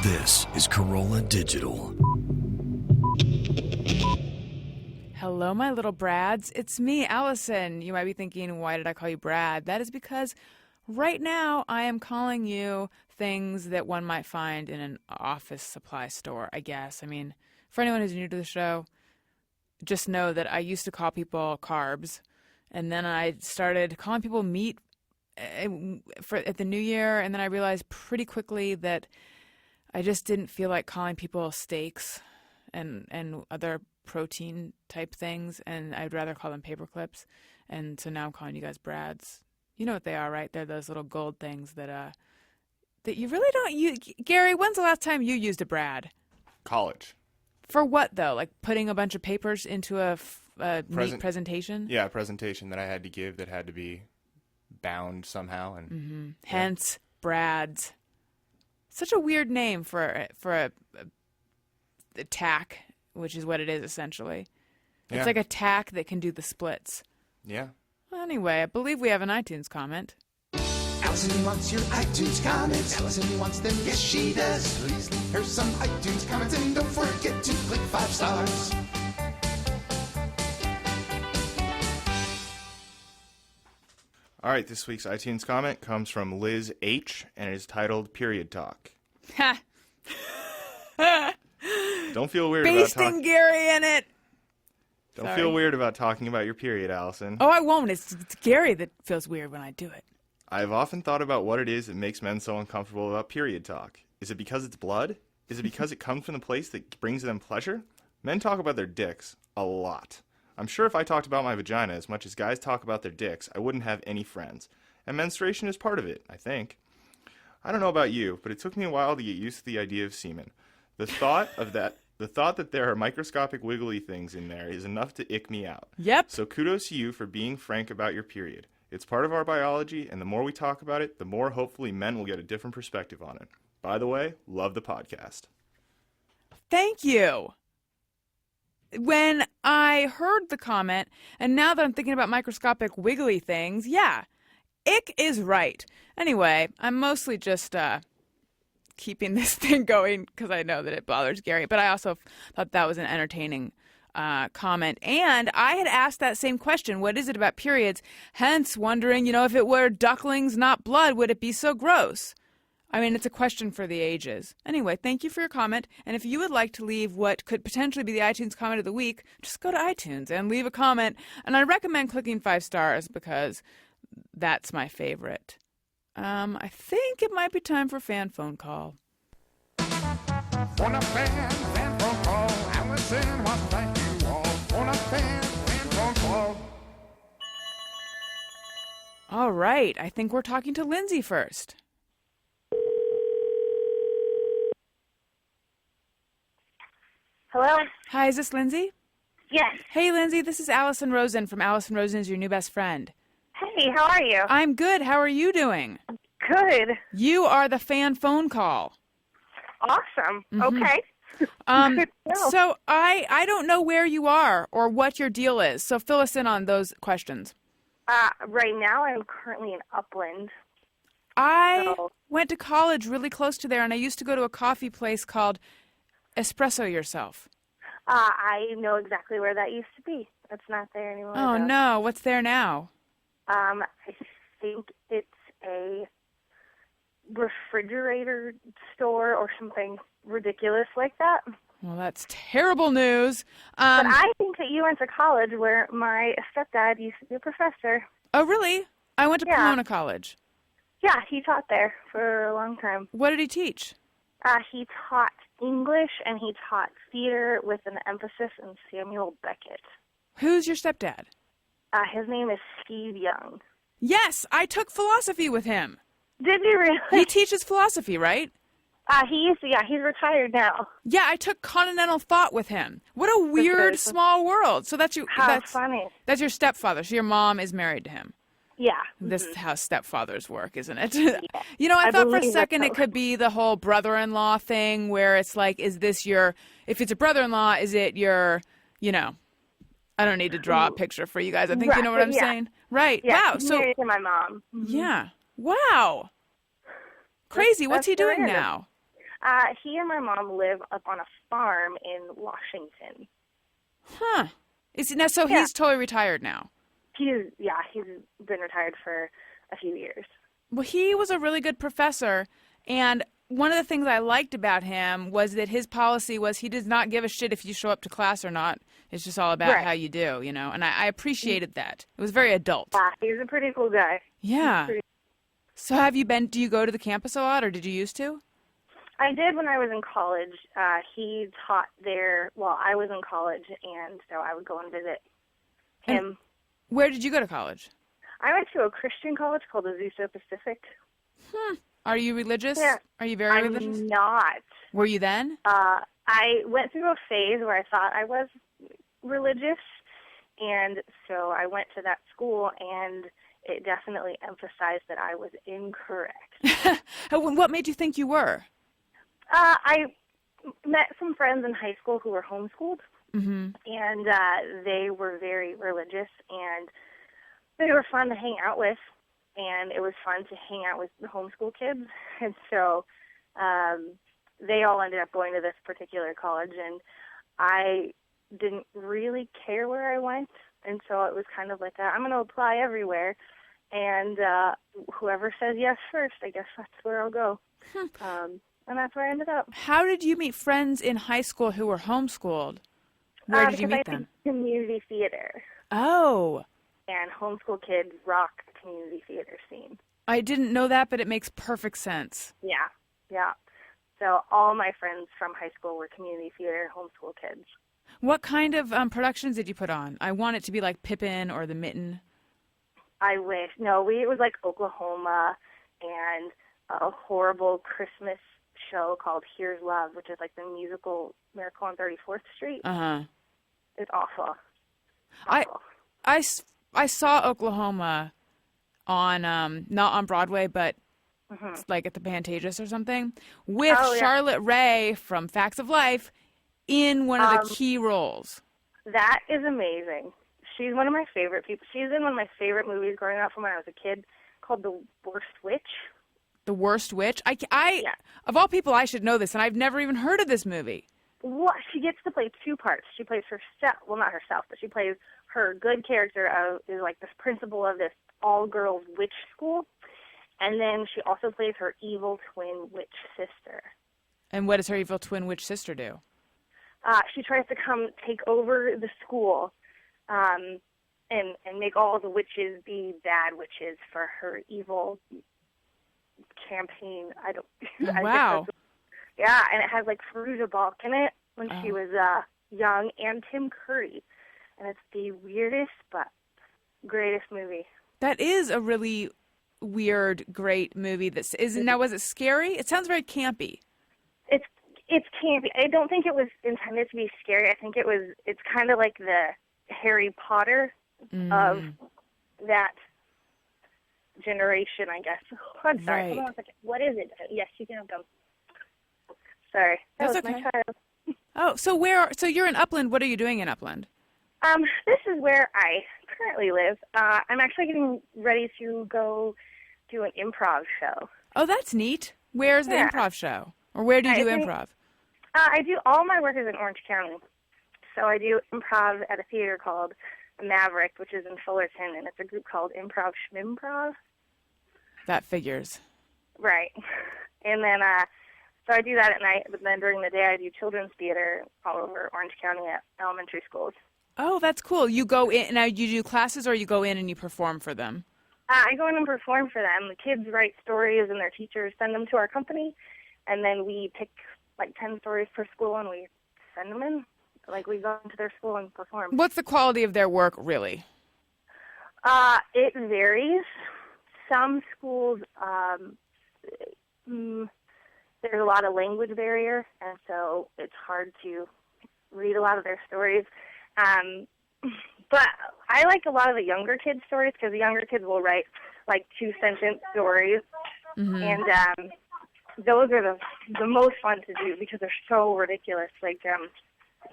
This is Corolla Digital. Hello, my little Brads. It's me, Allison. You might be thinking, why did I call you Brad? That is because right now I am calling you things that one might find in an office supply store, I guess. I mean, for anyone who's new to the show, just know that I used to call people carbs, and then I started calling people meat at the new year, and then I realized pretty quickly that I just didn't feel like calling people steaks and other protein type things, and I'd rather call them paper clips. And so now I'm calling you guys Brads. You know what they are, right? They're those little gold things that you really don't use. Gary, when's the last time you used a Brad? College. For what, though? Like putting a bunch of papers into a neat presentation? Yeah, a presentation that I had to give that had to be bound somehow. And Hence, Brads. Such a weird name for a tack, which is what it is essentially. It's like a tack that can do the splits. Yeah. Well, anyway, I believe we have an iTunes comment. Allison wants your iTunes comments. Allison wants them, yes she does. Please leave her some iTunes comments and don't forget to click 5 stars. All right, this week's iTunes comment comes from Liz H, and it is titled Period Talk. Ha! Don't feel weird about Basting Gary in it! Don't feel weird about talking about your period, Allison. Oh, I won't. It's Gary that feels weird when I do it. I've often thought about what it is that makes men so uncomfortable about period talk. Is it because it's blood? Is it because it comes from the place that brings them pleasure? Men talk about their dicks a lot. I'm sure if I talked about my vagina as much as guys talk about their dicks, I wouldn't have any friends. And menstruation is part of it, I think. I don't know about you, but it took me a while to get used to the idea of semen. The thought that there are microscopic wiggly things in there is enough to ick me out. Yep. So kudos to you for being frank about your period. It's part of our biology, and the more we talk about it, the more hopefully men will get a different perspective on it. By the way, love the podcast. Thank you. When I heard the comment, and now that I'm thinking about microscopic wiggly things, yeah, ick is right. Anyway, I'm mostly just keeping this thing going because I know that it bothers Gary, but I also thought that was an entertaining comment. And I had asked that same question, what is it about periods? Hence wondering, if it were ducklings, not blood, would it be so gross? I mean, it's a question for the ages. Anyway, thank you for your comment. And if you would like to leave what could potentially be the iTunes comment of the week, just go to iTunes and leave a comment. And I recommend clicking 5 stars because that's my favorite. I think it might be time for fan phone call. On a fan phone call. Allison wants to thank you all. On a fan phone call. All right. I think we're talking to Lindsay first. Hello? Hi, is this Lindsay? Yes. Hey, Lindsay, this is Alison Rosen from Alison Rosen is Your New Best Friend. Hey, how are you? I'm good. How are you doing? Good. You are the fan phone call. Awesome. Mm-hmm. Okay. Good to know. So I don't know where you are or what your deal is, so fill us in on those questions. Right now I'm currently in Upland. I went to college really close to there, and I used to go to a coffee place called Espresso Yourself. I know exactly where that used to be. It's not there anymore. Oh, though. no. What's there now? I think it's a refrigerator store or something ridiculous like that. Well, that's terrible news. But I think that you went to college where my stepdad used to be a professor. Oh, really? I went to Pomona College. Yeah, he taught there for a long time. What did he teach? He taught English and he taught theater with an emphasis in Samuel Beckett. Who's your stepdad? His name is Steve Young. Yes, I took philosophy with him. Did you really? He teaches philosophy, right? He used to, yeah, he's retired now. Yeah, I took continental thought with him. What a weird small world. So that's you. How funny. That's your stepfather. So your mom is married to him. Yeah. This is how stepfathers work, isn't it? Yeah. I thought for a second it could be the whole brother-in-law thing where it's like, is this your, if it's a brother-in-law, is it your, I don't need to draw a picture for you guys. I think you know what I'm saying. Right. Yeah, wow. he's So married to my mom. Mm-hmm. yeah. Wow. Crazy. What's he doing hilarious. now? He and my mom live up on a farm in Washington. Huh. So Yeah. he's totally retired now. He's been retired for a few years. Well, he was a really good professor, and one of the things I liked about him was that his policy was he does not give a shit if you show up to class or not. It's just all about Right. how you do, you know, and I appreciated that. It was very adult. Yeah, he's a pretty cool guy. Yeah. pretty- So do you go to the campus a lot, or did you used to? I did when I was in college. He taught there while I was in college, and so I would go and visit him. Where did you go to college? I went to a Christian college called Azusa Pacific. Are you religious? Yeah. Are you very I'm religious? not. Were you then? I went through a phase where I thought I was religious, and so I went to that school, and it definitely emphasized that I was incorrect. What made you think you were? I met some friends in high school who were homeschooled, Mm-hmm. and they were very religious, and they were fun to hang out with, and it was fun to hang out with the homeschool kids, and so they all ended up going to this particular college, and I didn't really care where I went, and so it was kind of like I'm going to apply everywhere, and whoever says yes first, I guess that's where I'll go. And that's where I ended up. How did you meet friends in high school who were homeschooled? Where did you meet because I them? did community theater, Oh, and homeschool kids rock the community theater scene. I didn't know that, but it makes perfect sense. Yeah. So all my friends from high school were community theater homeschool kids. What kind of productions did you put on? I want it to be like Pippin or The Mitten. I wish. No, it was like Oklahoma and a horrible Christmas show called Here's Love, which is like the musical Miracle on 34th Street. Uh-huh. It's awful. I saw Oklahoma on, not on Broadway, but like at the Pantages or something, with Charlotte Rae from Facts of Life in one of the key roles. That is amazing. She's one of my favorite people. She's in one of my favorite movies growing up from when I was a kid called The Worst Witch. The Worst Witch? Of all people, I should know this, and I've never even heard of this movie. What? She gets to play two parts. She plays herself, well, not herself, but she plays her good character is like this principal of this all-girls witch school, and then she also plays her evil twin witch sister. And what does her evil twin witch sister do? She tries to come take over the school and make all the witches be bad witches for her evil campaign. Wow. Yeah, and it has like Fairuza Balk in it when she was young, and Tim Curry. And it's the weirdest but greatest movie. That is a really weird, great movie. Now, was it scary? It sounds very campy. It's campy. I don't think it was intended to be scary. I think it's kind of like the Harry Potter of that generation, I guess. I'm sorry. Right. Hold on a second. What is it? Yes, you can have them. Sorry. That's was okay. my child. Oh, so you're in Upland. What are you doing in Upland? This is where I currently live. I'm actually getting ready to go do an improv show. Oh, that's neat. Where's the improv show? Or where do you do improv? I do all my work is in Orange County. So I do improv at a theater called Maverick, which is in Fullerton, and it's a group called Improv Schmimprov. That figures. Right. And then, so I do that at night, but then during the day I do children's theater all over Orange County at elementary schools. Oh, that's cool. You go in, now you do classes or you go in and you perform for them? I go in and perform for them. The kids write stories and their teachers send them to our company, and then we pick like 10 stories per school and we send them in. Like we go into their school and perform. What's the quality of their work, really? It varies. Some schools, there's a lot of language barrier, and so it's hard to read a lot of their stories. But I like a lot of the younger kids' stories because the younger kids will write like 2-sentence stories, and those are the most fun to do because they're so ridiculous. Like,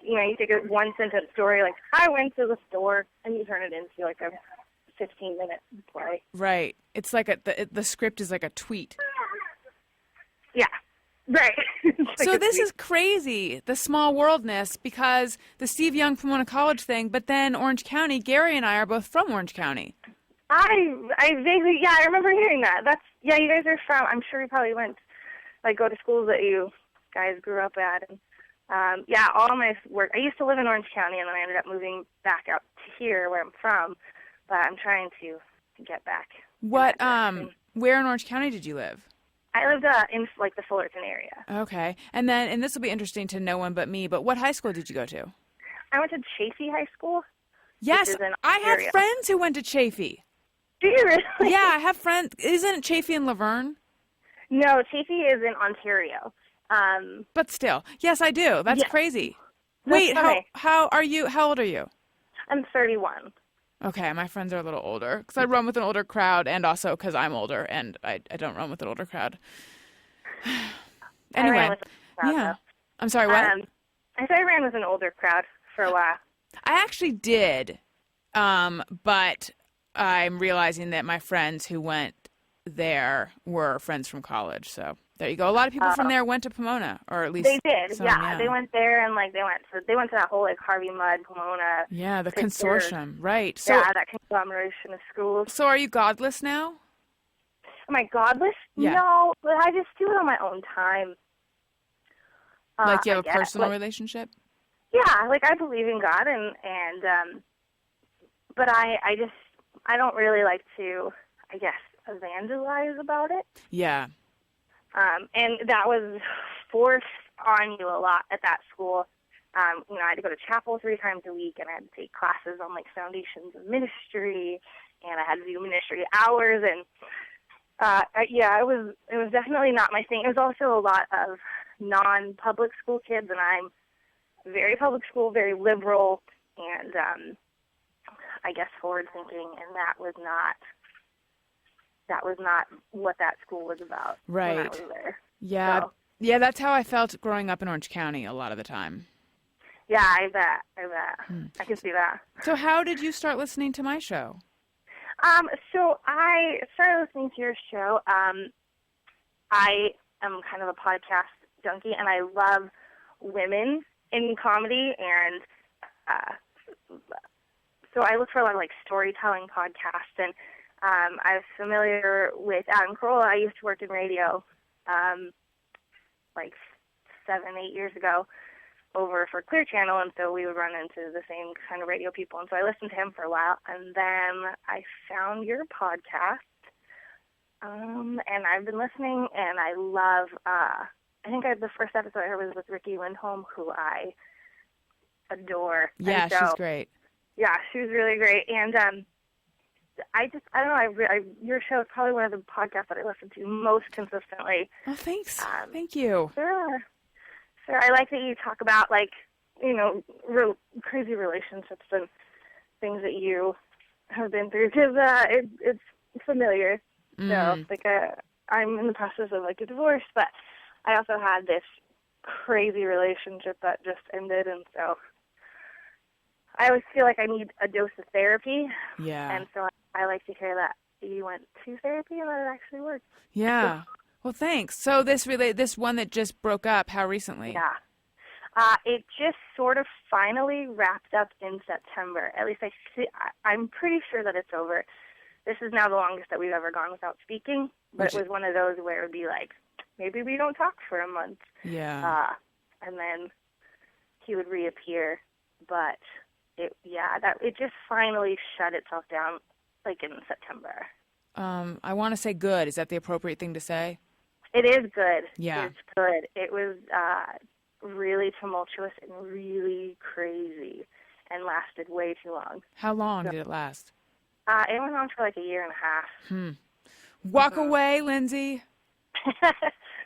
you take a 1-sentence story like, I went to the store, and you turn it into like a 15-minute play. Right. It's like the script is like a tweet. Yeah. Right. So this is crazy, the small worldness, because the Steve Young Pomona College thing, but then Orange County, Gary and I are both from Orange County. I vaguely, I remember hearing that. You guys are from, I'm sure you probably went, go to schools that you guys grew up at. And, all my work, I used to live in Orange County, and then I ended up moving back out to here where I'm from, but I'm trying to get back. Where in Orange County did you live? I lived in the Fullerton area. Okay. And this will be interesting to no one but me, but what high school did you go to? I went to Chaffee High School. Yes, I have friends who went to Chaffee. Do you really? Yeah, I have friends. Isn't Chaffee in Laverne? No, Chaffee is in Ontario. But still. Yes, I do. That's crazy. That's Wait, funny. how old are you? I'm 31. Okay, my friends are a little older because I run with an older crowd, and also because I'm older and I don't run with an older crowd. Anyway, I ran with a crowd, though. I'm sorry, what? I said I ran with an older crowd for a while. I actually did, but I'm realizing that my friends who went there were friends from college, so there you go. A lot of people from there went to Pomona, or at least they did. some, They went there, and they went to that whole Harvey Mudd, Pomona. Yeah, the consortium, right? So that conglomeration of schools. So are you godless now? Am I godless? Yeah. No, but I just do it on my own time. Like you have a I guess. personal relationship? Yeah, I believe in God, and but I don't really like to, I guess, evangelize about it. Yeah. And that was forced on you a lot at that school. I had to go to chapel 3 times a week, and I had to take classes on foundations of ministry, and I had to do ministry hours, and it was definitely not my thing. It was also a lot of non-public school kids, and I'm very public school, very liberal, and I guess forward-thinking, and that was not what that school was about. Right. When I was there. Yeah. So, yeah, that's how I felt growing up in Orange County a lot of the time. yeah, I bet. I can see that. So how did you start listening to my show? So I started listening to your show. I am kind of a podcast junkie, and I love women in comedy, and so I look for a lot of storytelling podcasts, and I'm familiar with Adam Carolla. I used to work in radio 7-8 years ago over for Clear Channel, and so we would run into the same kind of radio people, and so I listened to him for a while, and then I found your podcast, and I've been listening, and I love, I think the first episode I heard was with Ricky Lindholm, who I adore. Yeah, so, she's great. Yeah, she was really great, and I don't know, your show is probably one of the podcasts that I listen to most consistently. Oh, thanks. Thank you. Sure. I like that you talk about, crazy relationships and things that you have been through, because it's familiar. So, I'm in the process of, a divorce, but I also had this crazy relationship that just ended, and so I always feel like I need a dose of therapy. Yeah. And so I like to hear that you went to therapy and that it actually worked. Yeah. Well, thanks. So this one that just broke up, how recently? Yeah. It just sort of finally wrapped up in September. At least I'm pretty sure that it's over. This is now the longest that we've ever gone without speaking, but it was one of those where it would be maybe we don't talk for a month. Yeah. And then he would reappear, but it just finally shut itself down in September. I want to say good. Is that the appropriate thing to say? It is good. Yeah. It's good. It was really tumultuous and really crazy and lasted way too long. How long did it last? It went on for a year and a half. Walk away, Lindsay.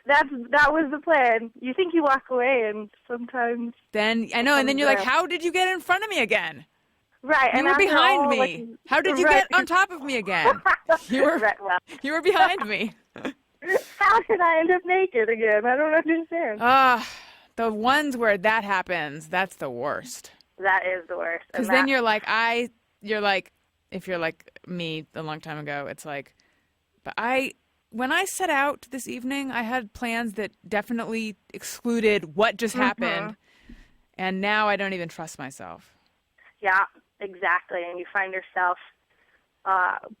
That was the plan. You think you walk away, and sometimes... Then, I know, and then you're like, how did you get in front of me again? Right. You were behind me. How did you get on top of me again? You were behind me. How did I end up naked again? I don't understand. The ones where that happens, that's the worst. That is the worst. Because then you're like, if you're like me a long time ago, it's like, but I when I set out this evening, I had plans that definitely excluded what just happened, and now I don't even trust myself. Yeah, exactly. And you find yourself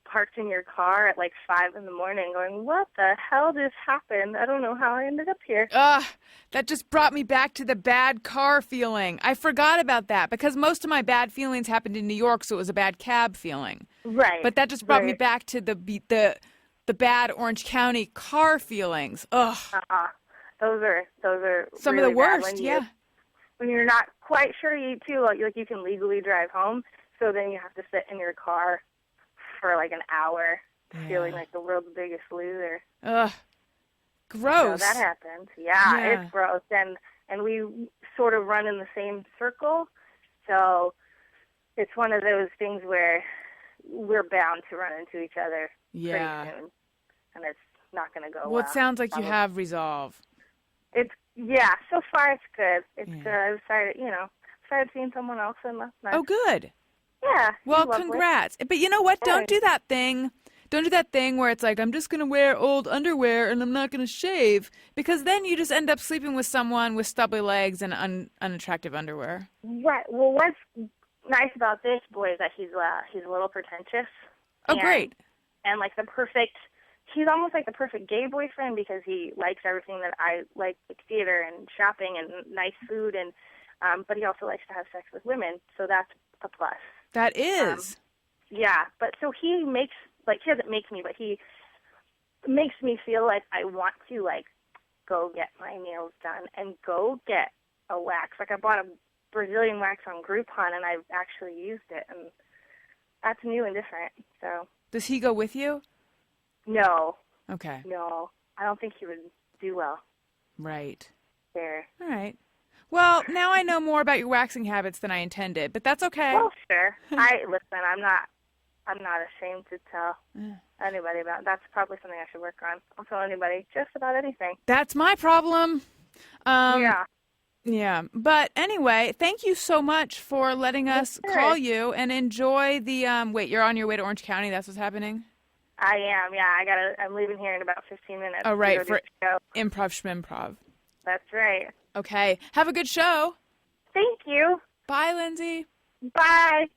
parked in your car at like 5 in the morning going, what the hell just happened? I don't know how I ended up here. That just brought me back to the bad car feeling. I forgot about that because most of my bad feelings happened in New York, so it was a bad cab feeling. Right. But that just brought me back to the bad Orange County car feelings. Ugh. Those are Some really of the worst, bad yeah. when you're not quite sure like you can legally drive home, so then you have to sit in your car for like an hour, feeling like the world's biggest loser. Ugh. Gross. So that happens. Yeah, Yeah. it's gross. And we sort of run in the same circle. So it's one of those things where we're bound to run into each other pretty soon. And it's not going to go well. Well, it sounds like you have resolve. So far it's good. It's good. I've started seeing someone else, and that's nice. Oh, good. Yeah. Well, lovely. congrats. But you know what? Yeah. Don't do that thing. Don't do that thing where it's like, I'm just going to wear old underwear and I'm not going to shave. Because then you just end up sleeping with someone with stubbly legs and unattractive underwear. Right. Well, what's nice about this boy is that he's a little pretentious. Oh, great. And like he's almost like the perfect gay boyfriend because he likes everything that I like theater and shopping and nice food, and but he also likes to have sex with women, so that's a plus. That is. Yeah, but so he doesn't make me, but he makes me feel like I want to like go get my nails done and go get a wax. Like I bought a Brazilian wax on Groupon and I've actually used it, and that's new and different. So. Does he go with you? No. Okay. No, I don't think he would do well. Right. There. All right. Well, now I know more about your waxing habits than I intended, but that's okay. Well, sure. I'm not ashamed to tell anybody about it. That's probably something I should work on. I'll tell anybody just about anything. That's my problem. Yeah. Yeah. But anyway, thank you so much for letting us call you and enjoy the wait, you're on your way to Orange County, that's what's happening? I am, yeah. I'm leaving here in about 15 minutes. Oh, right, to go for do the show. Improv Schmimprov. That's right. Okay. Have a good show. Thank you. Bye, Lindsay. Bye.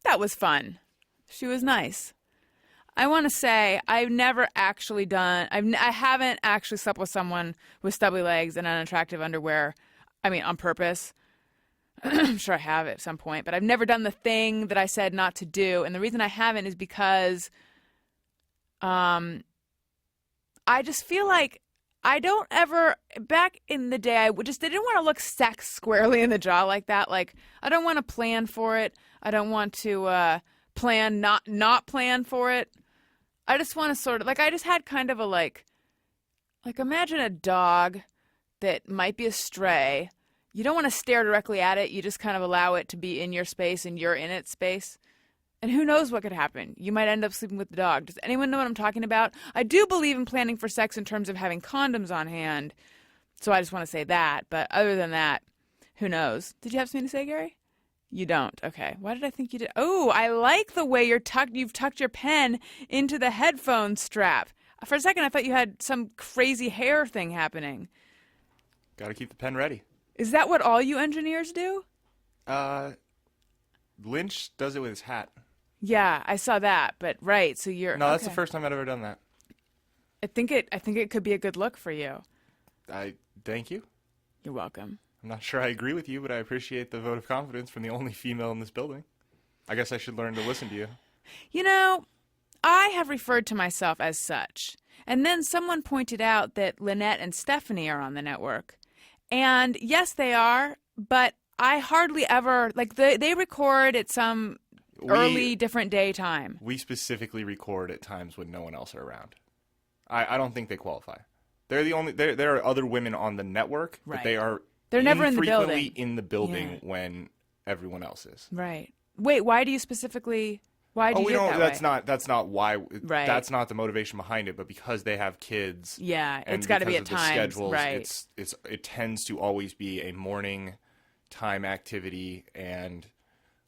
That was fun. She was nice. I want to say I haven't actually slept with someone with stubbly legs and unattractive underwear. I mean, on purpose. I'm sure I have at some point, but I've never done the thing that I said not to do. And the reason I haven't is because I just feel like I don't ever, back in the day, I didn't want to look sex squarely in the jaw like that. Like, I don't want to plan for it. I don't want to plan, not plan for it. I just want to sort of, like, I just had kind of a, like imagine a dog that might be a stray. You don't want to stare directly at it. You just kind of allow it to be in your space and you're in its space. And who knows what could happen? You might end up sleeping with the dog. Does anyone know what I'm talking about? I do believe in planning for sex in terms of having condoms on hand. So I just want to say that. But other than that, who knows? Did you have something to say, Gary? You don't. Okay. Why did I think you did? Oh, I like the way you've tucked your pen into the headphone strap. For a second, I thought you had some crazy hair thing happening. Got to keep the pen ready. Is that what all you engineers do? Lynch does it with his hat. Yeah, I saw that. But right, so you're No, that's the first time I've ever done that. I think it could be a good look for you. Thank you. You're welcome. I'm not sure I agree with you, but I appreciate the vote of confidence from the only female in this building. I guess I should learn to listen to you. You know, I have referred to myself as such. And then someone pointed out that Lynette and Stephanie are on the network. And yes, they are, but I hardly ever, like, they record at some early different day time. We specifically record at times when no one else are around. I don't think they qualify. They're the only, there are other women on the network, right. But they're never in the building. Frequently in the building when everyone else is. Right. Wait, why do you specifically, why do you do it that way? That's not why, right. That's not the motivation behind it, but because they have kids. Yeah, it's got to be at times, schedules, right. It tends to always be a morning time activity, and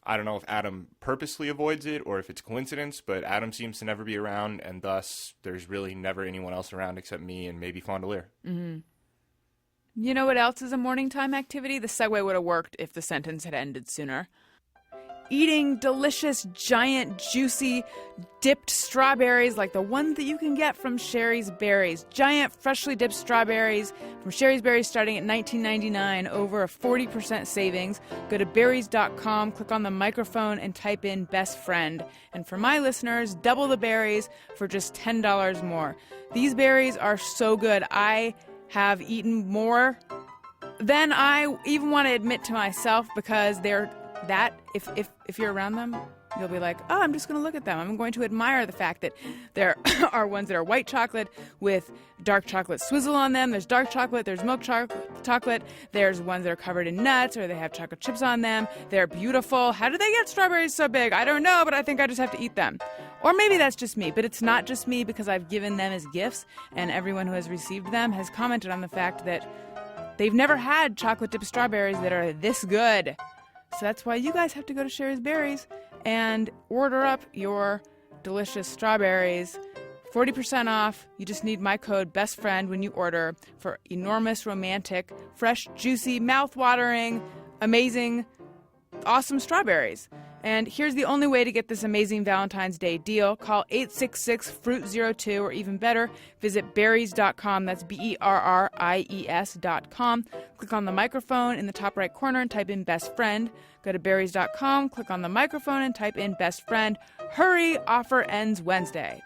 I don't know if Adam purposely avoids it or if it's coincidence, but Adam seems to never be around, and thus there's really never anyone else around except me and maybe Fondelier. Mm-hmm. You know what else is a morning time activity? The segue would have worked if the sentence had ended sooner. Eating delicious, giant, juicy, dipped strawberries like the ones that you can get from Sherry's Berries. Giant, freshly dipped strawberries from Sherry's Berries starting at $19.99, over a 40% savings. Go to berries.com, click on the microphone, and type in best friend. And for my listeners, double the berries for just $10 more. These berries are so good. I have eaten more than I even want to admit to myself, because they're that if you're around them, you'll be like, oh, I'm just going to look at them. I'm going to admire the fact that there are ones that are white chocolate with dark chocolate swizzle on them. There's dark chocolate, there's milk chocolate, there's ones that are covered in nuts or they have chocolate chips on them. They're beautiful. How do they get strawberries so big? I don't know, but I think I just have to eat them. Or maybe that's just me, but it's not just me, because I've given them as gifts, and everyone who has received them has commented on the fact that they've never had chocolate dipped strawberries that are this good. So that's why you guys have to go to Sherry's Berries and order up your delicious strawberries. 40% off. You just need my code BESTFRIEND when you order for enormous, romantic, fresh, juicy, mouth-watering, amazing, awesome strawberries. And here's the only way to get this amazing Valentine's Day deal. Call 866-FRUIT-02, or even better, visit berries.com. That's berries.com. Click on the microphone in the top right corner and type in best friend. Go to berries.com, click on the microphone and type in best friend. Hurry, offer ends Wednesday.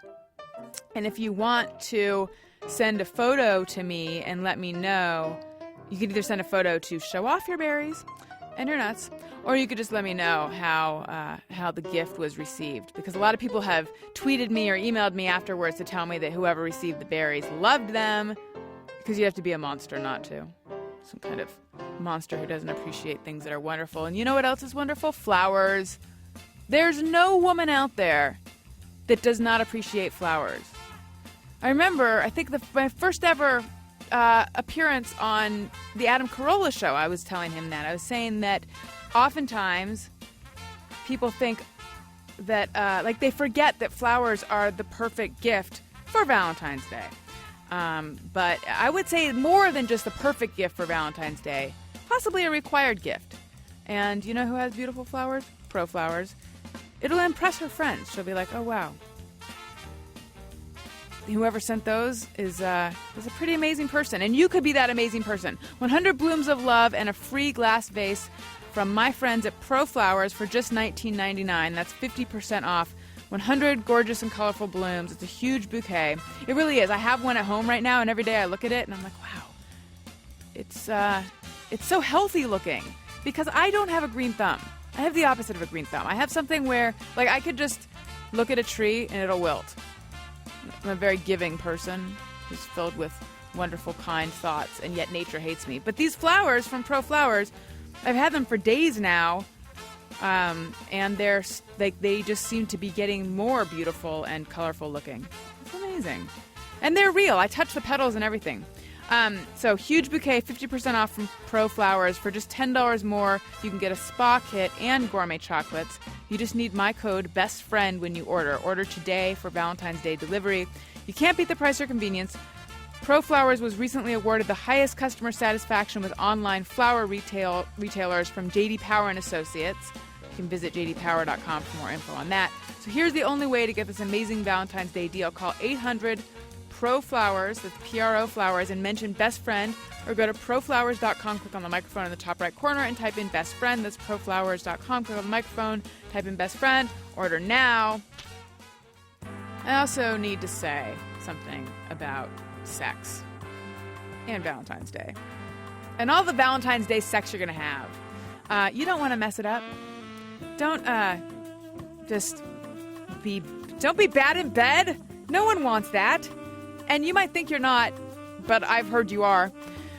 And if you want to send a photo to me and let me know, you can either send a photo to show off your berries and your nuts, or you could just let me know how the gift was received. Because a lot of people have tweeted me or emailed me afterwards to tell me that whoever received the berries loved them, because you have to be a monster not to. Some kind of monster who doesn't appreciate things that are wonderful. And you know what else is wonderful? Flowers. There's no woman out there that does not appreciate flowers. I remember, I think my first ever appearance on the Adam Carolla show, I was telling him that. I was saying that oftentimes people think that, they forget that flowers are the perfect gift for Valentine's Day. But I would say more than just the perfect gift for Valentine's Day, possibly a required gift. And you know who has beautiful flowers? Pro Flowers. It'll impress her friends. She'll be like, oh, wow. Whoever sent those is a pretty amazing person. And you could be that amazing person. 100 blooms of love and a free glass vase from my friends at Pro Flowers for just $19.99. That's 50% off. 100 gorgeous and colorful blooms. It's a huge bouquet. It really is. I have one at home right now, and every day I look at it, and I'm like, wow. It's so healthy looking, because I don't have a green thumb. I have the opposite of a green thumb. I have something where, I could just look at a tree and it'll wilt. I'm a very giving person who's filled with wonderful, kind thoughts, and yet nature hates me. But these flowers from Pro Flowers, I've had them for days now, and they just seem to be getting more beautiful and colorful looking. It's amazing. And they're real. I touch the petals and everything. So huge bouquet, 50% off from Pro Flowers. For just $10 more, you can get a spa kit and gourmet chocolates. You just need my code BESTFRIEND when you order. Order today for Valentine's Day delivery. You can't beat the price or convenience. Pro Flowers was recently awarded the highest customer satisfaction with online flower retailers from J.D. Power & Associates. You can visit jdpower.com for more info on that. So here's the only way to get this amazing Valentine's Day deal. Call 800-PRO-FLOWERS, that's P-R-O Flowers, and mention Best Friend, or go to proflowers.com, click on the microphone in the top right corner, and type in Best Friend. That's proflowers.com, click on the microphone, type in Best Friend, order now. I also need to say something about sex and Valentine's Day. And all the Valentine's Day sex you're going to have. You don't want to mess it up. Don't be bad in bed. No one wants that. And you might think you're not, but I've heard you are.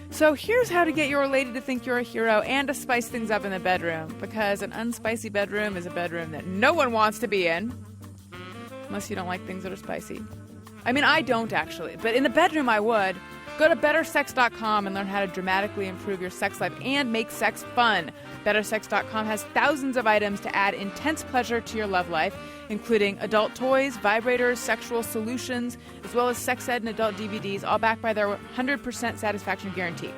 So here's how to get your lady to think you're a hero and to spice things up in the bedroom. Because an unspicy bedroom is a bedroom that no one wants to be in. Unless you don't like things that are spicy. I mean, I don't actually, but in the bedroom I would. Go to bettersex.com and learn how to dramatically improve your sex life and make sex fun. Bettersex.com has thousands of items to add intense pleasure to your love life, including adult toys, vibrators, sexual solutions, as well as sex ed and adult DVDs, all backed by their 100% satisfaction guarantee.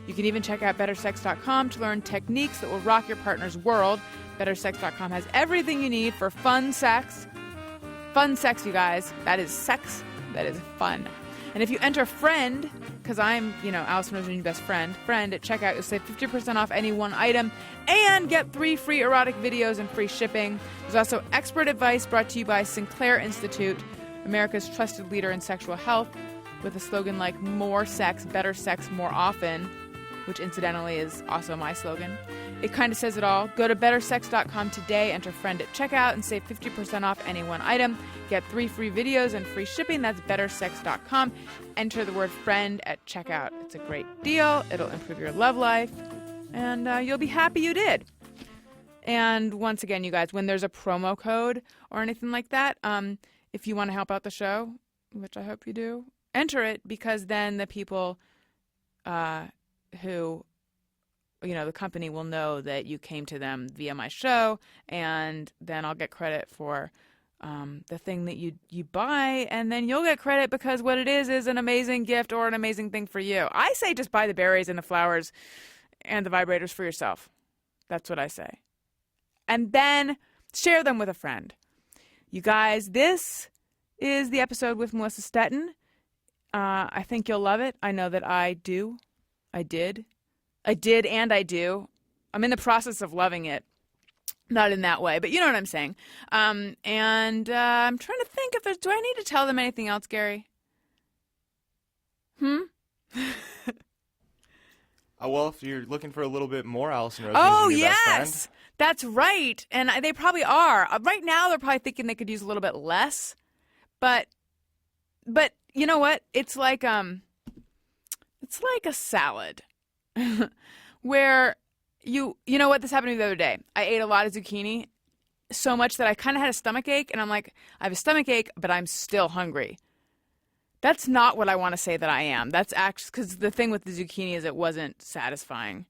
You can even check out bettersex.com to learn techniques that will rock your partner's world. Bettersex.com has everything you need for fun sex. Fun sex, you guys. That is sex. That is fun. And if you enter FRIEND, because I'm, Alison Rosen, your best friend, FRIEND at checkout, you'll save 50% off any one item and get 3 free erotic videos and free shipping. There's also expert advice brought to you by Sinclair Institute, America's trusted leader in sexual health, with a slogan like more sex, better sex, more often, which incidentally is also my slogan. It kind of says it all. Go to bettersex.com today, enter FRIEND at checkout, and save 50% off any one item. Get 3 free videos and free shipping. That's bettersex.com. Enter the word FRIEND at checkout. It's a great deal. It'll improve your love life, and you'll be happy you did. And once again, you guys, when there's a promo code or anything like that, if you want to help out the show, which I hope you do, enter it, because then the people who, the company will know that you came to them via my show, and then I'll get credit for the thing that you buy, and then you'll get credit because what it is an amazing gift or an amazing thing for you. I say just buy the berries and the flowers and the vibrators for yourself. That's what I say. And then share them with a friend. You guys, this is the episode with Melissa Stetten. I think you'll love it. I know that I do. I did and I do. I'm in the process of loving it. Not in that way, but you know what I'm saying. And I'm trying to think if do I need to tell them anything else, Gary? Well, if you're looking for a little bit more Alison Rosen, Oh, your best yes. friend. That's right. And they probably are. Right now, they're probably thinking they could use a little bit less. But you know what? It's like a salad where you know what? This happened to me the other day. I ate a lot of zucchini, so much that I kind of had a stomach ache, and I'm like, I have a stomach ache, but I'm still hungry. That's not what I want to say that I am. That's actually because the thing with the zucchini is it wasn't satisfying.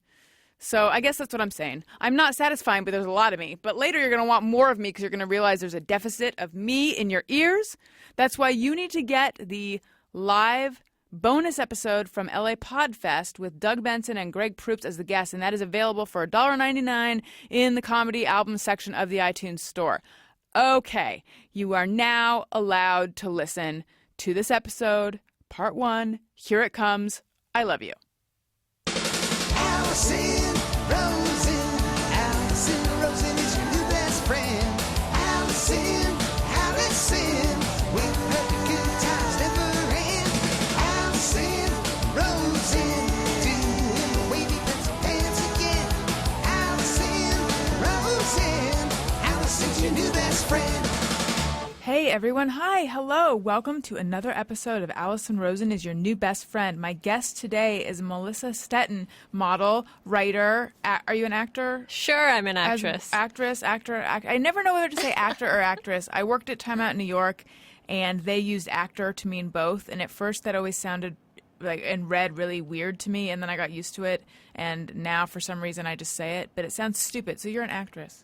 So I guess that's what I'm saying. I'm not satisfying, but there's a lot of me. But later you're going to want more of me because you're going to realize there's a deficit of me in your ears. That's why you need to get the live bonus episode from LA Podfest with Doug Benson and Greg Proops as the guests, and that is available for $1.99 in the comedy album section of the iTunes store. Okay, you are now allowed to listen to this episode, part 1. Here it comes. I love you. Alison Rosen is your new best friend. Alison, with her good times never end. Alison Rosen, doing the wavy pencil dance again. Alison's your new best friend. Hey everyone, hi, hello, welcome to another episode of Alison Rosen is Your New Best Friend. My guest today is Melissa Stetten, model, writer. Are you an actor? Sure, I'm an actress. Actor. I never know whether to say actor or actress. I worked at Time Out in New York, and they used actor to mean both, and at first that always sounded like and read really weird to me, and then I got used to it, and now for some reason I just say it, but it sounds stupid. So you're an actress.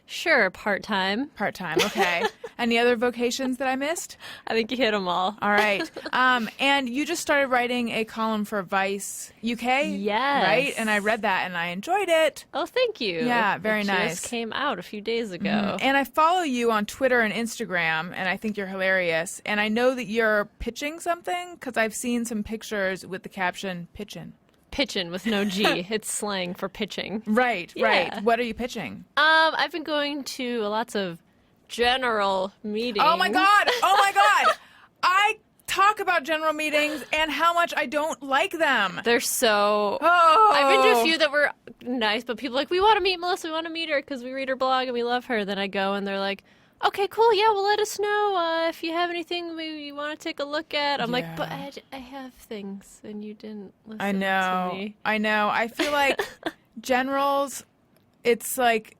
Sure, part-time. Part-time, okay. Any other vocations that I missed? I think you hit them all. All right. And you just started writing a column for Vice UK? Yes. Right? And I read that and I enjoyed it. Oh, thank you. Yeah, very it nice. Just came out a few days ago. Mm-hmm. And I follow you on Twitter and Instagram, and I think you're hilarious. And I know that you're pitching something because I've seen some pictures with the caption, pitchin'. Pitchin' with no G. It's slang for pitching. Right, Yeah. right. What are you pitching? I've been going to lots of general meetings. Oh my God! I talk about general meetings and how much I don't like them. They're so... Oh. I've been to a few that were nice, but people are like, we want to meet Melissa, we want to meet her because we read her blog and we love her. Then I go and they're like, okay, cool, yeah, well, let us know if you have anything you want to take a look at. I'm like, but I have things, and you didn't listen to me. I know. I feel like generals, it's like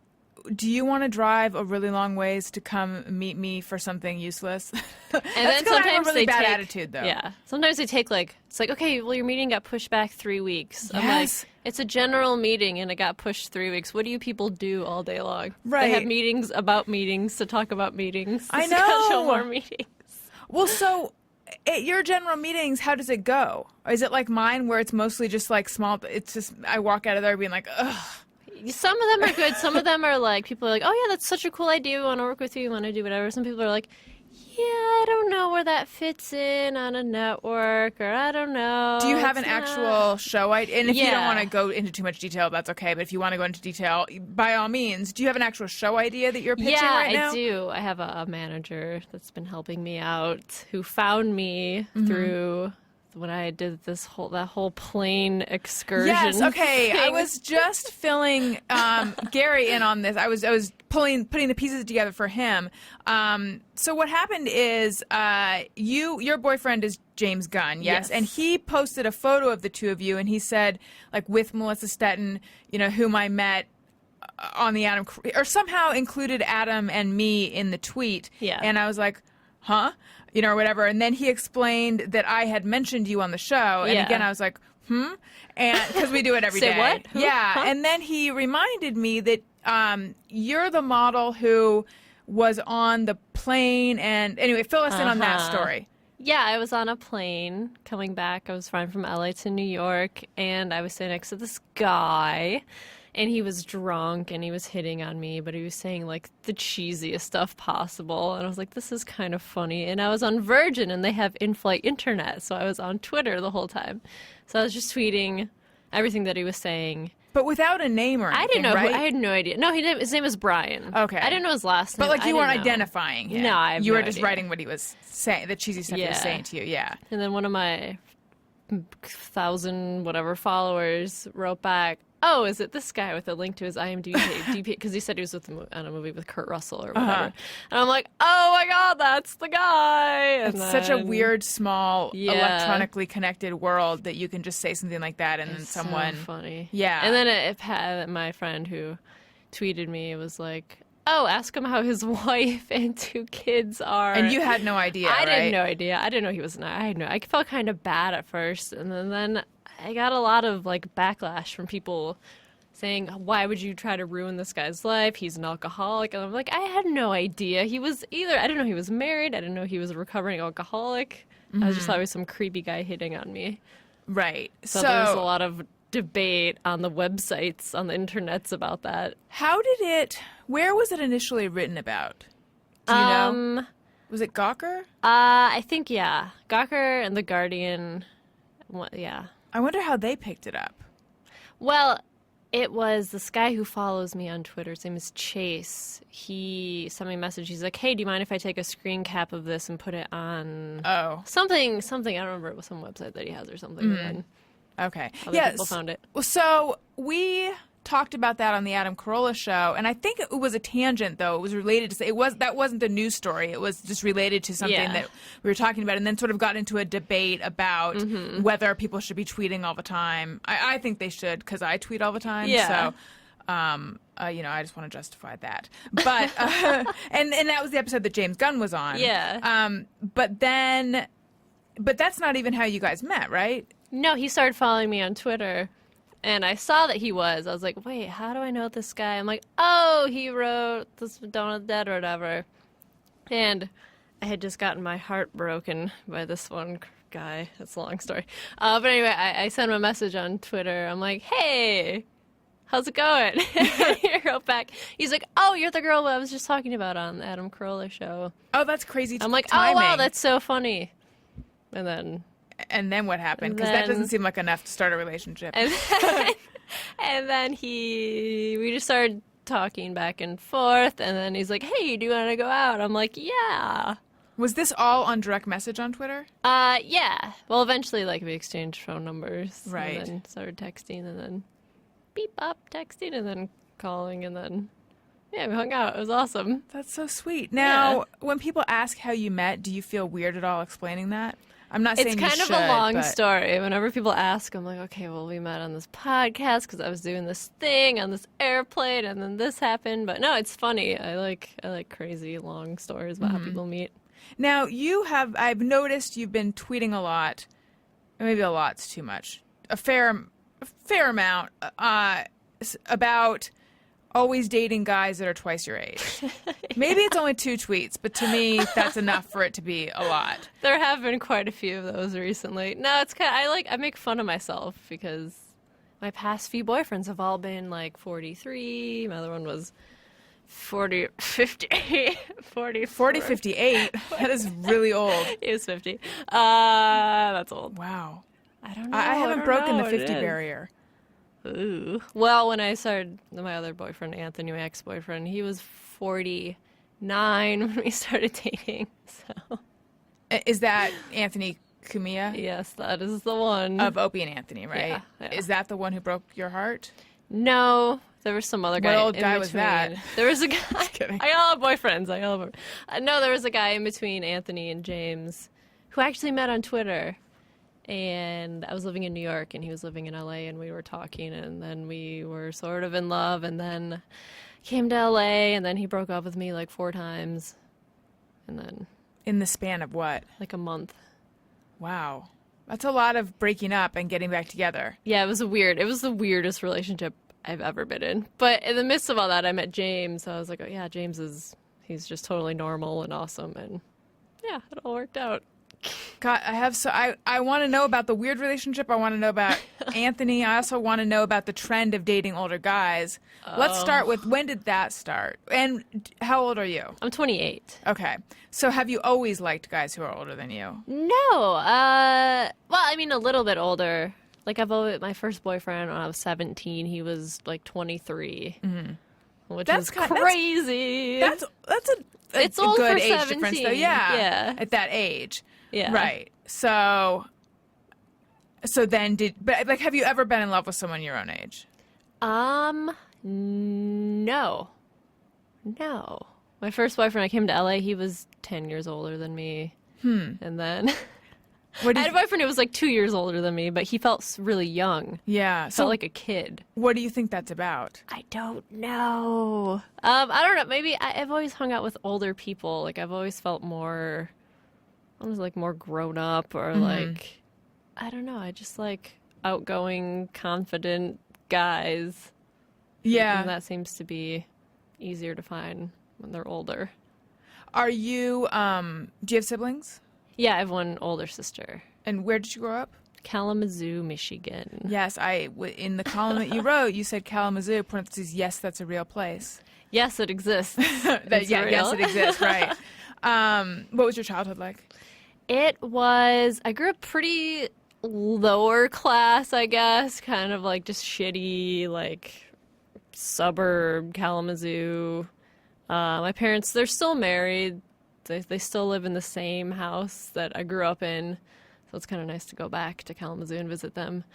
do you want to drive a really long ways to come meet me for something useless? And then sometimes I have sometimes a really they bad take, attitude, though. Yeah. Sometimes they take it's like, okay, well, your meeting got pushed back 3 weeks. I'm like, Yes. it's a general meeting and it got pushed 3 weeks. What do you people do all day long? Right. They have meetings about meetings to talk about meetings. To I schedule know. more meetings. Well, so at your general meetings, how does it go? Is it like mine, where it's mostly just like small? It's just I walk out of there being like, ugh. Some of them are good. Some of them are like, people are like, oh, yeah, that's such a cool idea. We want to work with you. We want to do whatever. Some people are like, yeah, I don't know where that fits in on a network, or I don't know. Do you have an It's not- actual show idea? And if you don't Yeah. want to go into too much detail, that's okay. But if you want to go into detail, by all means, do you have an actual show idea that you're pitching right now? I do. I have a manager that's been helping me out, who found me through when I did that whole plane excursion. Yes. Okay. I thing. was just filling Gary in on this. I was putting the pieces together for him. So what happened is your boyfriend is James Gunn, yes? Yes. And he posted a photo of the two of you, and he said, like, with Melissa Stetten, whom I met on the Adam, or somehow included Adam and me in the tweet. Yeah. And I was like, huh? Or whatever. And then he explained that I had mentioned you on the show. And Yeah. again, I was like, and because we do it every day. Say what? Who? Yeah. Huh? And then he reminded me that you're the model who was on the plane. And anyway, fill us in on that story. Yeah, I was on a plane coming back. I was flying from LA to New York, and I was sitting next to this guy, and he was drunk, and he was hitting on me, but he was saying, like, the cheesiest stuff possible. And I was like, this is kind of funny. And I was on Virgin, and they have in-flight internet, so I was on Twitter the whole time. So I was just tweeting everything that he was saying. But without a name or anything, I didn't know. right? I had no idea. No, his name is Brian. Okay. I didn't know his last name. But, like, I you weren't didn't know. identifying him. No, I have You were no just idea. writing what he was saying, the cheesy stuff he was Yeah. saying to you. Yeah. And then one of my 1,000 whatever followers wrote back, oh, is it this guy with a link to his IMDb? Because he said he was on a movie with Kurt Russell or whatever. And I'm like, oh my God, that's the guy. And It's such a then- weird, small, Yeah. electronically connected world that you can just say something like that and then It's someone. so funny. Yeah. And then my friend who tweeted me was like, oh, ask him how his wife and 2 kids are. And you had no idea, I right? had no idea. I didn't know he was not. I felt kind of bad at first, and then I got a lot of like backlash from people saying, why would you try to ruin this guy's life? He's an alcoholic. And I'm like, I had no idea. I didn't know he was married. I didn't know he was a recovering alcoholic. I just thought he was some creepy guy hitting on me. Right. So there's a lot of debate on the websites, on the internets about that. Where was it initially written about? Do you know? Was it Gawker? I think, yeah. Gawker and The Guardian. Yeah. I wonder how they picked it up. Well, it was this guy who follows me on Twitter. His name is Chase. He sent me a message. He's like, hey, do you mind if I take a screen cap of this and put it on something? I don't remember. It was some website that he has or something. And then Okay. other people found it. Well, so we talked about that on the Adam Carolla show, and I think it was a tangent, though. It was related to that wasn't a news story. It was just related to something Yeah. that we were talking about, and then sort of got into a debate about whether people should be tweeting all the time. I think they should, because I tweet all the time. Yeah. So, I just want to justify that. But and that was the episode that James Gunn was on. Yeah. But that's not even how you guys met, right? No, he started following me on Twitter, and I saw that he was. I was like, wait, how do I know this guy? I'm like, oh, he wrote this Dawn of the Dead or whatever. And I had just gotten my heart broken by this one guy. That's a long story. But anyway, I sent him a message on Twitter. I'm like, hey, how's it going? He wrote back. He's like, oh, you're the girl I was just talking about on the Adam Carolla show. Oh, that's crazy. I'm like, timing. oh, wow, that's so funny. And then what happened? Because that doesn't seem like enough to start a relationship. And then we just started talking back and forth, and then he's like, hey, do you want to go out? I'm like, yeah. Was this all on direct message on Twitter? Yeah. Well, eventually, like, we exchanged phone numbers. Right. And then started texting, and then beep, bop, texting, and then calling, and then, yeah, we hung out. It was awesome. That's so sweet. Now, when people ask how you met, do you feel weird at all explaining that? I'm not It's saying kind you of should, a long but- story. Whenever people ask, I'm like, okay, well, we met on this podcast because I was doing this thing on this airplane, and then this happened. But no, it's funny. I like crazy long stories about how people meet. Now, I've noticed you've been tweeting a lot. Maybe a lot's too much. A fair amount about always dating guys that are twice your age. Maybe it's only 2 tweets, but to me, that's enough for it to be a lot. There have been quite a few of those recently. No, it's kind of, I make fun of myself because my past few boyfriends have all been like 43. My other one was 40, 58, 58. That is really old. He was 50. That's old. Wow. I don't know. I haven't don't broken know the what it 50 is. barrier. Ooh. Well, when I started, my other boyfriend, Anthony, my ex-boyfriend, he was 49 when we started dating. So, Is that Anthony Cumia? yes, that is the one. Of Opie and Anthony, right? Yeah. Is that the one who broke your heart? No, there was some other guy. What old in guy between. was that? There was a guy. kidding. I all have boyfriends. No, there was a guy in between Anthony and James who actually met on Twitter. And I was living in New York, and he was living in LA, and we were talking, and then we were sort of in love, and then came to LA, and then he broke up with me like 4 times, and then In the span of what? like a month. Wow. That's a lot of breaking up and getting back together. Yeah, it was the weirdest relationship I've ever been in. But in the midst of all that, I met James, so I was like, oh yeah, he's just totally normal and awesome, and yeah, it all worked out. God, I want to know about the weird relationship. I want to know about Anthony. I also want to know about the trend of dating older guys. Let's start with, when did that start? And how old are you? I'm 28. Okay. So have you always liked guys who are older than you? No. Well, I mean, a little bit older. Like, my first boyfriend when I was 17, he was like 23. Mm-hmm. Which is crazy. That's It's a old good for age 17. difference, though. Yeah. Yeah. At that age. Yeah. Right. So then have you ever been in love with someone your own age? No. My first boyfriend, I came to LA, he was 10 years older than me. And then I had a boyfriend who was like 2 years older than me, but he felt really young. Yeah. Felt like a kid. What do you think that's about? I don't know. I don't know. Maybe I've always hung out with older people. Like, I've always felt more, almost like more grown up, or like, I don't know. I just like outgoing, confident guys. Yeah. And that seems to be easier to find when they're older. Are you, do you have siblings? Yeah, I have one older sister. And where did you grow up? Kalamazoo, Michigan. Yes, in the column that you wrote, you said Kalamazoo, parentheses, yes, that's a real place. Yes, it exists. Yes, it exists, right. What was your childhood like? I grew up pretty lower class, I guess, kind of like just shitty, like suburb Kalamazoo. My parents, they're still married. They still live in the same house that I grew up in, so it's kind of nice to go back to Kalamazoo and visit them.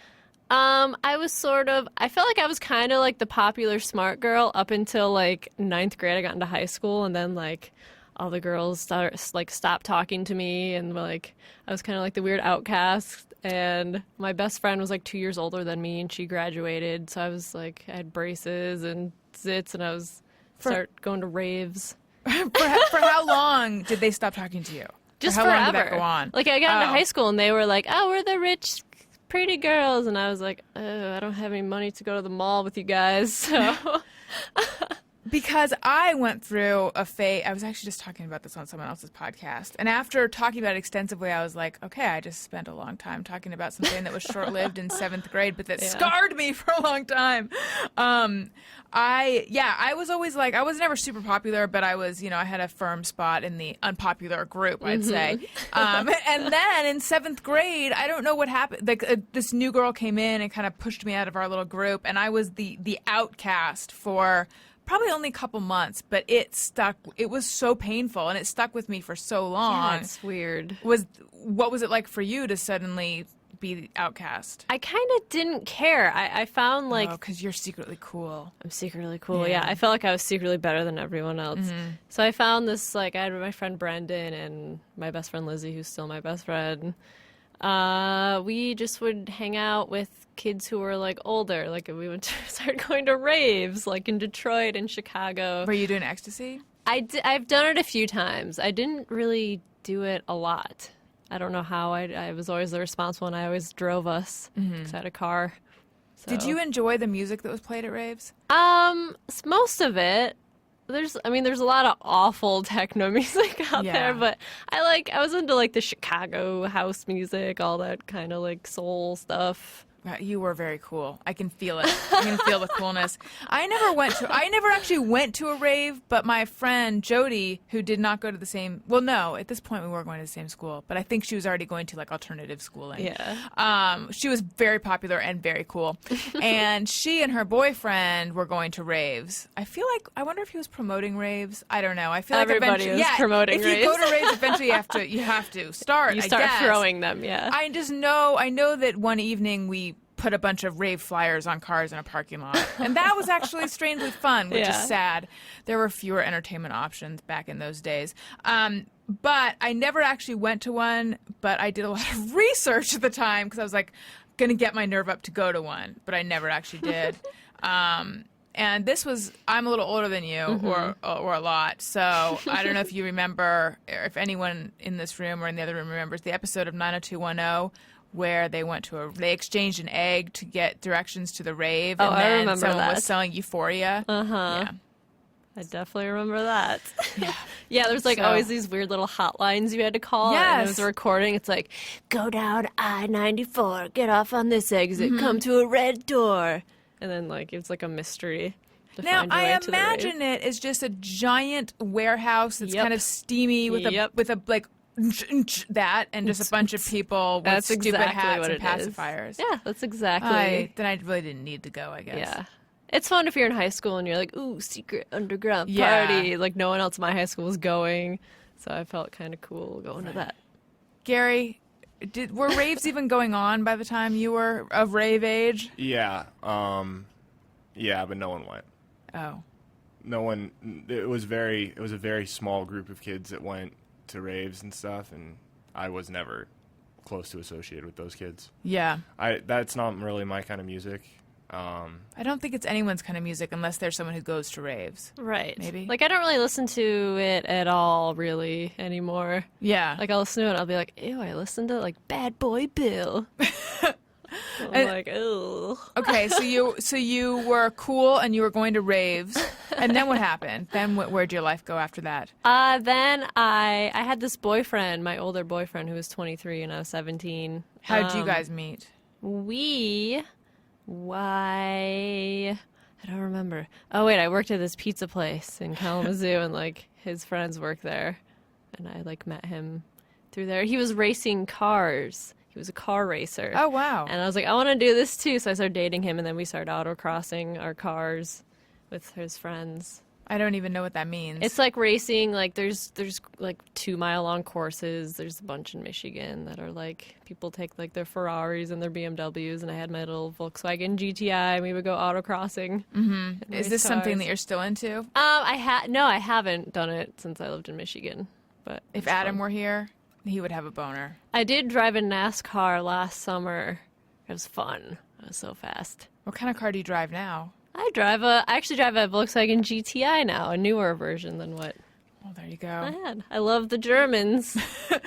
I felt like I was kind of like the popular smart girl up until like 9th grade. I got into high school, and then like all the girls stopped talking to me, and like I was kind of like the weird outcast. And my best friend was like 2 years older than me, and she graduated, so I was like, I had braces and zits, and I was start going to raves. For how long did they stop talking to you? Just how forever. long did that go on? Like, I got into high school, and they were like, oh, we're the rich, pretty girls. And I was like, oh, I don't have any money to go to the mall with you guys. So Because I went through a phase. I was actually just talking about this on someone else's podcast. And after talking about it extensively, I was like, okay, I just spent a long time talking about something that was short-lived in 7th grade, but that scarred me for a long time. I was always like, I was never super popular, but I was, I had a firm spot in the unpopular group, I'd say. And then in 7th grade, I don't know what happened. Like this new girl came in and kind of pushed me out of our little group, and I was the outcast for probably only a couple months, but it stuck. It was so painful, and it stuck with me for so long. yeah, it's weird. What was it like for you to suddenly be the outcast? I kind of didn't care. I found like because you're secretly cool. I'm secretly cool. Yeah, I felt like I was secretly better than everyone else. So I found this, like, I had my friend Brendan and my best friend Lizzie, who's still my best friend. We just would hang out with kids who were, like, older. Like, we would start going to raves, like, in Detroit and Chicago. Were you doing ecstasy? I've done it a few times. I didn't really do it a lot. I don't know how. I was always the responsible one. I always drove us because I had a car. So. Did you enjoy the music that was played at raves? Most of it. There's a lot of awful techno music out there, but I was into like the Chicago house music, all that kind of like soul stuff. You were very cool. I can feel it. I can feel the coolness. I never actually went to a rave, but my friend Jody, who did not go to the same, well, no, at this point we were going to the same school, but I think she was already going to like alternative schooling. Yeah. She was very popular and very cool. And she and her boyfriend were going to raves. I wonder if he was promoting raves. I don't know. I feel everybody like eventually, was promoting if raves. you go to raves, eventually you have to start. You start I guess. throwing them, yeah. I know that one evening we put a bunch of rave flyers on cars in a parking lot. And that was actually strangely fun, which is sad. There were fewer entertainment options back in those days. But I never actually went to one, but I did a lot of research at the time because I was like going to get my nerve up to go to one, but I never actually did. And this was, I'm a little older than you, or a lot, so I don't know if you remember, or if anyone in this room or in the other room remembers the episode of 90210 where they exchanged an egg to get directions to the rave, and I then remember someone that. was selling Euphoria. Yeah. I definitely remember that. Yeah, there's like always these weird little hotlines you had to call. Yes. And it was a recording. It's like, go down I-94, get off on this exit, come to a red door. And then like it's like a mystery. Now, I imagine it is just a giant warehouse that's kind of steamy with a like that and just a bunch of people with that's stupid exactly hats what and it is. pacifiers. Yeah, that's exactly. Then I really didn't need to go, I guess. Yeah. It's fun if you're in high school and you're like, ooh, secret underground party. Like no one else in my high school was going. So I felt kind of cool going to that. Gary, were raves even going on by the time you were of rave age? Yeah. Yeah, but no one went. Oh. No one. It was a very small group of kids that went to raves and stuff, and I was never close to associated with those kids. Yeah. That's not really my kind of music. I don't think it's anyone's kind of music unless there's someone who goes to raves. Right. Maybe. Like, I don't really listen to it at all, really, anymore. Yeah. Like, I'll listen to it and I'll be like, ew, I listened to, like, Bad Boy Bill. I'm like, ew. Okay, so you were cool and you were going to raves, and then what happened? Then where'd your life go after that? Then I had this boyfriend, my older boyfriend, who was 23 and I was 17. How'd you guys meet? I don't remember. Oh, wait, I worked at this pizza place in Kalamazoo, and, like, his friends worked there. And I, like, met him through there. He was racing cars. He was a car racer. Oh, wow. And I was like, I want to do this, too. So I started dating him, and then we started autocrossing our cars with his friends. I don't even know what that means. It's like racing, like there's like 2-mile-long courses. There's a bunch in Michigan that are like, people take like their Ferraris and their BMWs, and I had my little Volkswagen GTI, and we would go autocrossing. Mm-hmm. Is this something that you're still into? No, I haven't done it since I lived in Michigan. But if Adam were here, he would have a boner. I did drive a NASCAR last summer. It was fun. It was so fast. What kind of car do you drive now? I actually drive a Volkswagen GTI now, a newer version than what Well, there you go. I had. I love the Germans.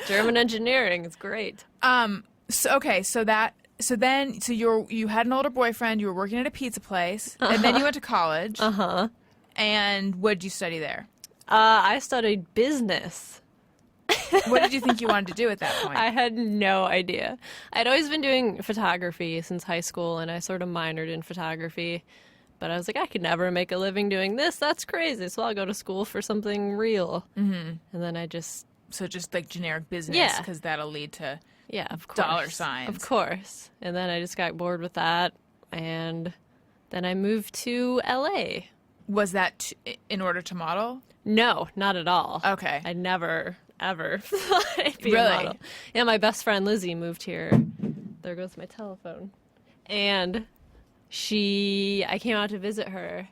German engineering is great. So you had an older boyfriend, you were working at a pizza place, and then you went to college. Uh-huh. And what did you study there? I studied business. What did you think you wanted to do at that point? I had no idea. I'd always been doing photography since high school, and I sort of minored in photography. But I was like, I could never make a living doing this. That's crazy. So I'll go to school for something real. Mm-hmm. And then I just... So just like generic business, Yeah. because that'll lead to of course. dollar signs. Of course. And then I just got bored with that. And then I moved to L.A. Was that in order to model? No, not at all. Okay. I never, ever thought I'd be Really? a model. Yeah, my best friend Lizzie moved here there goes my telephone. And I came out to visit her,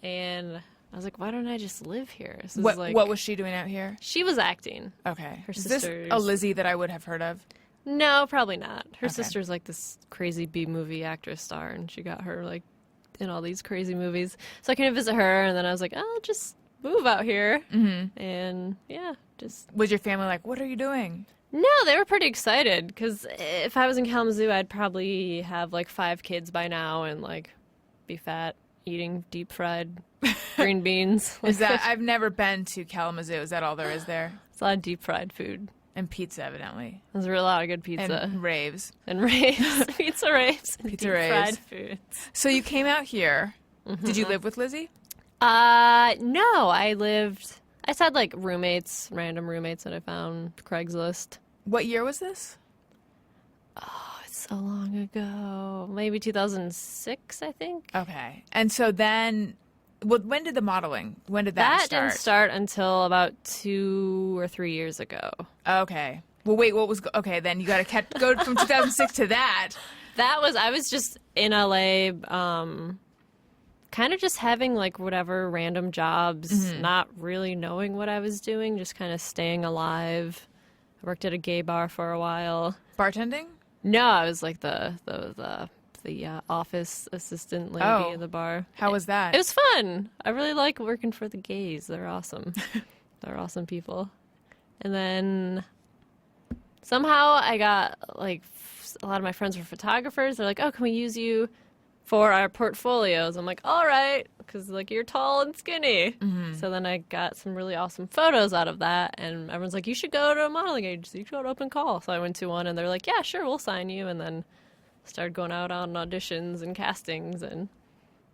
and I was like, why don't I just live here? This is What was she doing out here? She was acting. Okay. Her Is sisters. this a Lizzie that I would have heard of? No, probably not. Her Okay. sister's like this crazy B-movie actress star, and she got her like in all these crazy movies. So I came to visit her, and then I was like, I'll just move out here. Mm-hmm. And yeah, just... Was your family like, what are you doing? No, they were pretty excited, because if I was in Kalamazoo, I'd probably have like 5 kids by now and like be fat, eating deep-fried green beans. Is that I've never been to Kalamazoo. Is that all there is there? It's a lot of deep-fried food. And pizza, evidently. There's a lot of good pizza. And raves. And raves. Pizza raves. And Pizza deep-fried raves. foods. So you came out here. Mm-hmm. Did you live with Lizzie? No, I just had like random roommates that I found, Craigslist. What year was this? Oh, it's so long ago. Maybe 2006, I think. Okay. And so then, well, when did the modeling, when did that start? Didn't start until about 2 or 3 years ago. Okay. Well, wait, okay, then you got to go from 2006 to that. I was just in LA, kind of just having like whatever random jobs, not really knowing what I was doing, just kind of staying alive. I worked at a gay bar for a while. Bartending? No, I was like the office assistant lady at the bar. How was that? It was fun. I really like working for the gays. They're awesome. They're awesome people. And then somehow I got like a lot of my friends were photographers. They're like, "Oh, can we use you for our portfolios?" I'm like, "All right," because like you're tall and skinny. So then I got some really awesome photos out of that, and everyone's like, "You should go to a modeling agency. You should go to Open Call." So I went to one, and they're like, "Yeah, sure, we'll sign you." And then started going out on auditions and castings and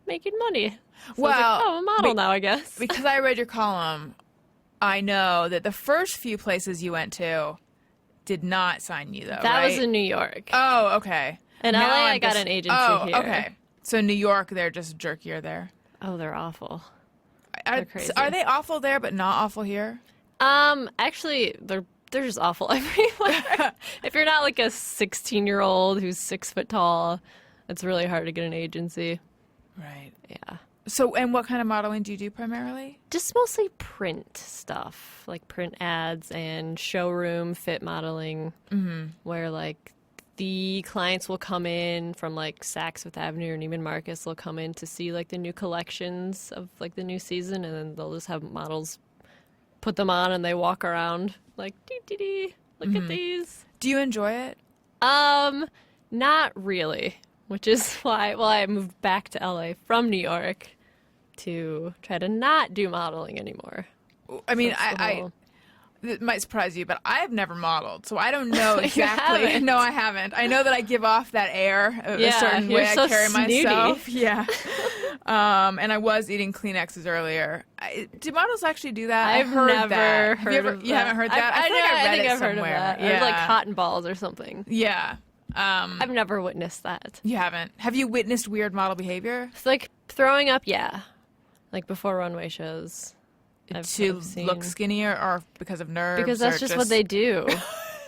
making money. So I was like, I'm a model now, I guess. Because I read your column, I know that the first few places you went to did not sign you, though, That right? was in New York. Oh, okay. In Now LA, I I'm got just- an agency oh, here. okay. So New York, they're just jerkier there. Oh, they're awful. Are, They're crazy. are they awful there, but not awful here? Actually, they're just awful everywhere. If you're not like a 16-year-old who's 6 foot tall, it's really hard to get an agency. Right. Yeah. So, and what kind of modeling do you do primarily? Just mostly print stuff, like print ads and showroom fit modeling, where like the clients will come in from like Saks Fifth Avenue or Neiman Marcus. They'll come in to see like the new collections of like the new season, and then they'll just have models put them on, and they walk around like, dee dee dee, look at these. Do you enjoy it? Not really, which is why I moved back to LA from New York to try to not do modeling anymore. I mean, So it's a little- it might surprise you, but I've never modeled, so I don't know exactly. haven't? No, I haven't. I know that I give off that air, a Yeah, certain you're way so I carry snooty. myself. Yeah. And I was eating Kleenexes earlier. Do models actually do that? I've heard never that. heard You of haven't heard that? I feel like I read think it I've heard of somewhere. that. Yeah. Or like cotton balls or something. Yeah. I've never witnessed that. You haven't. Have you witnessed weird model behavior? It's like throwing up, yeah. Like before runway shows. To I've seen. look skinnier or because of nerves? Because that's or just what they do.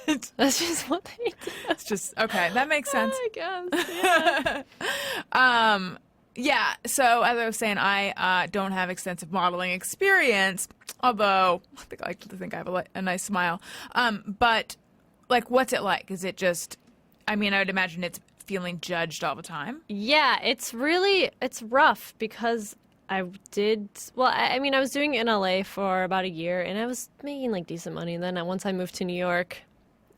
That's just what they do. It's just, okay, that makes sense. I guess. Yeah. Yeah, so as I was saying, I don't have extensive modeling experience, although I like to think I have a nice smile. But, like, what's it like? Is it just, I mean, I would imagine it's feeling judged all the time. Yeah, it's rough because I was doing it in LA for about a year, and I was making like decent money. And then once I moved to New York,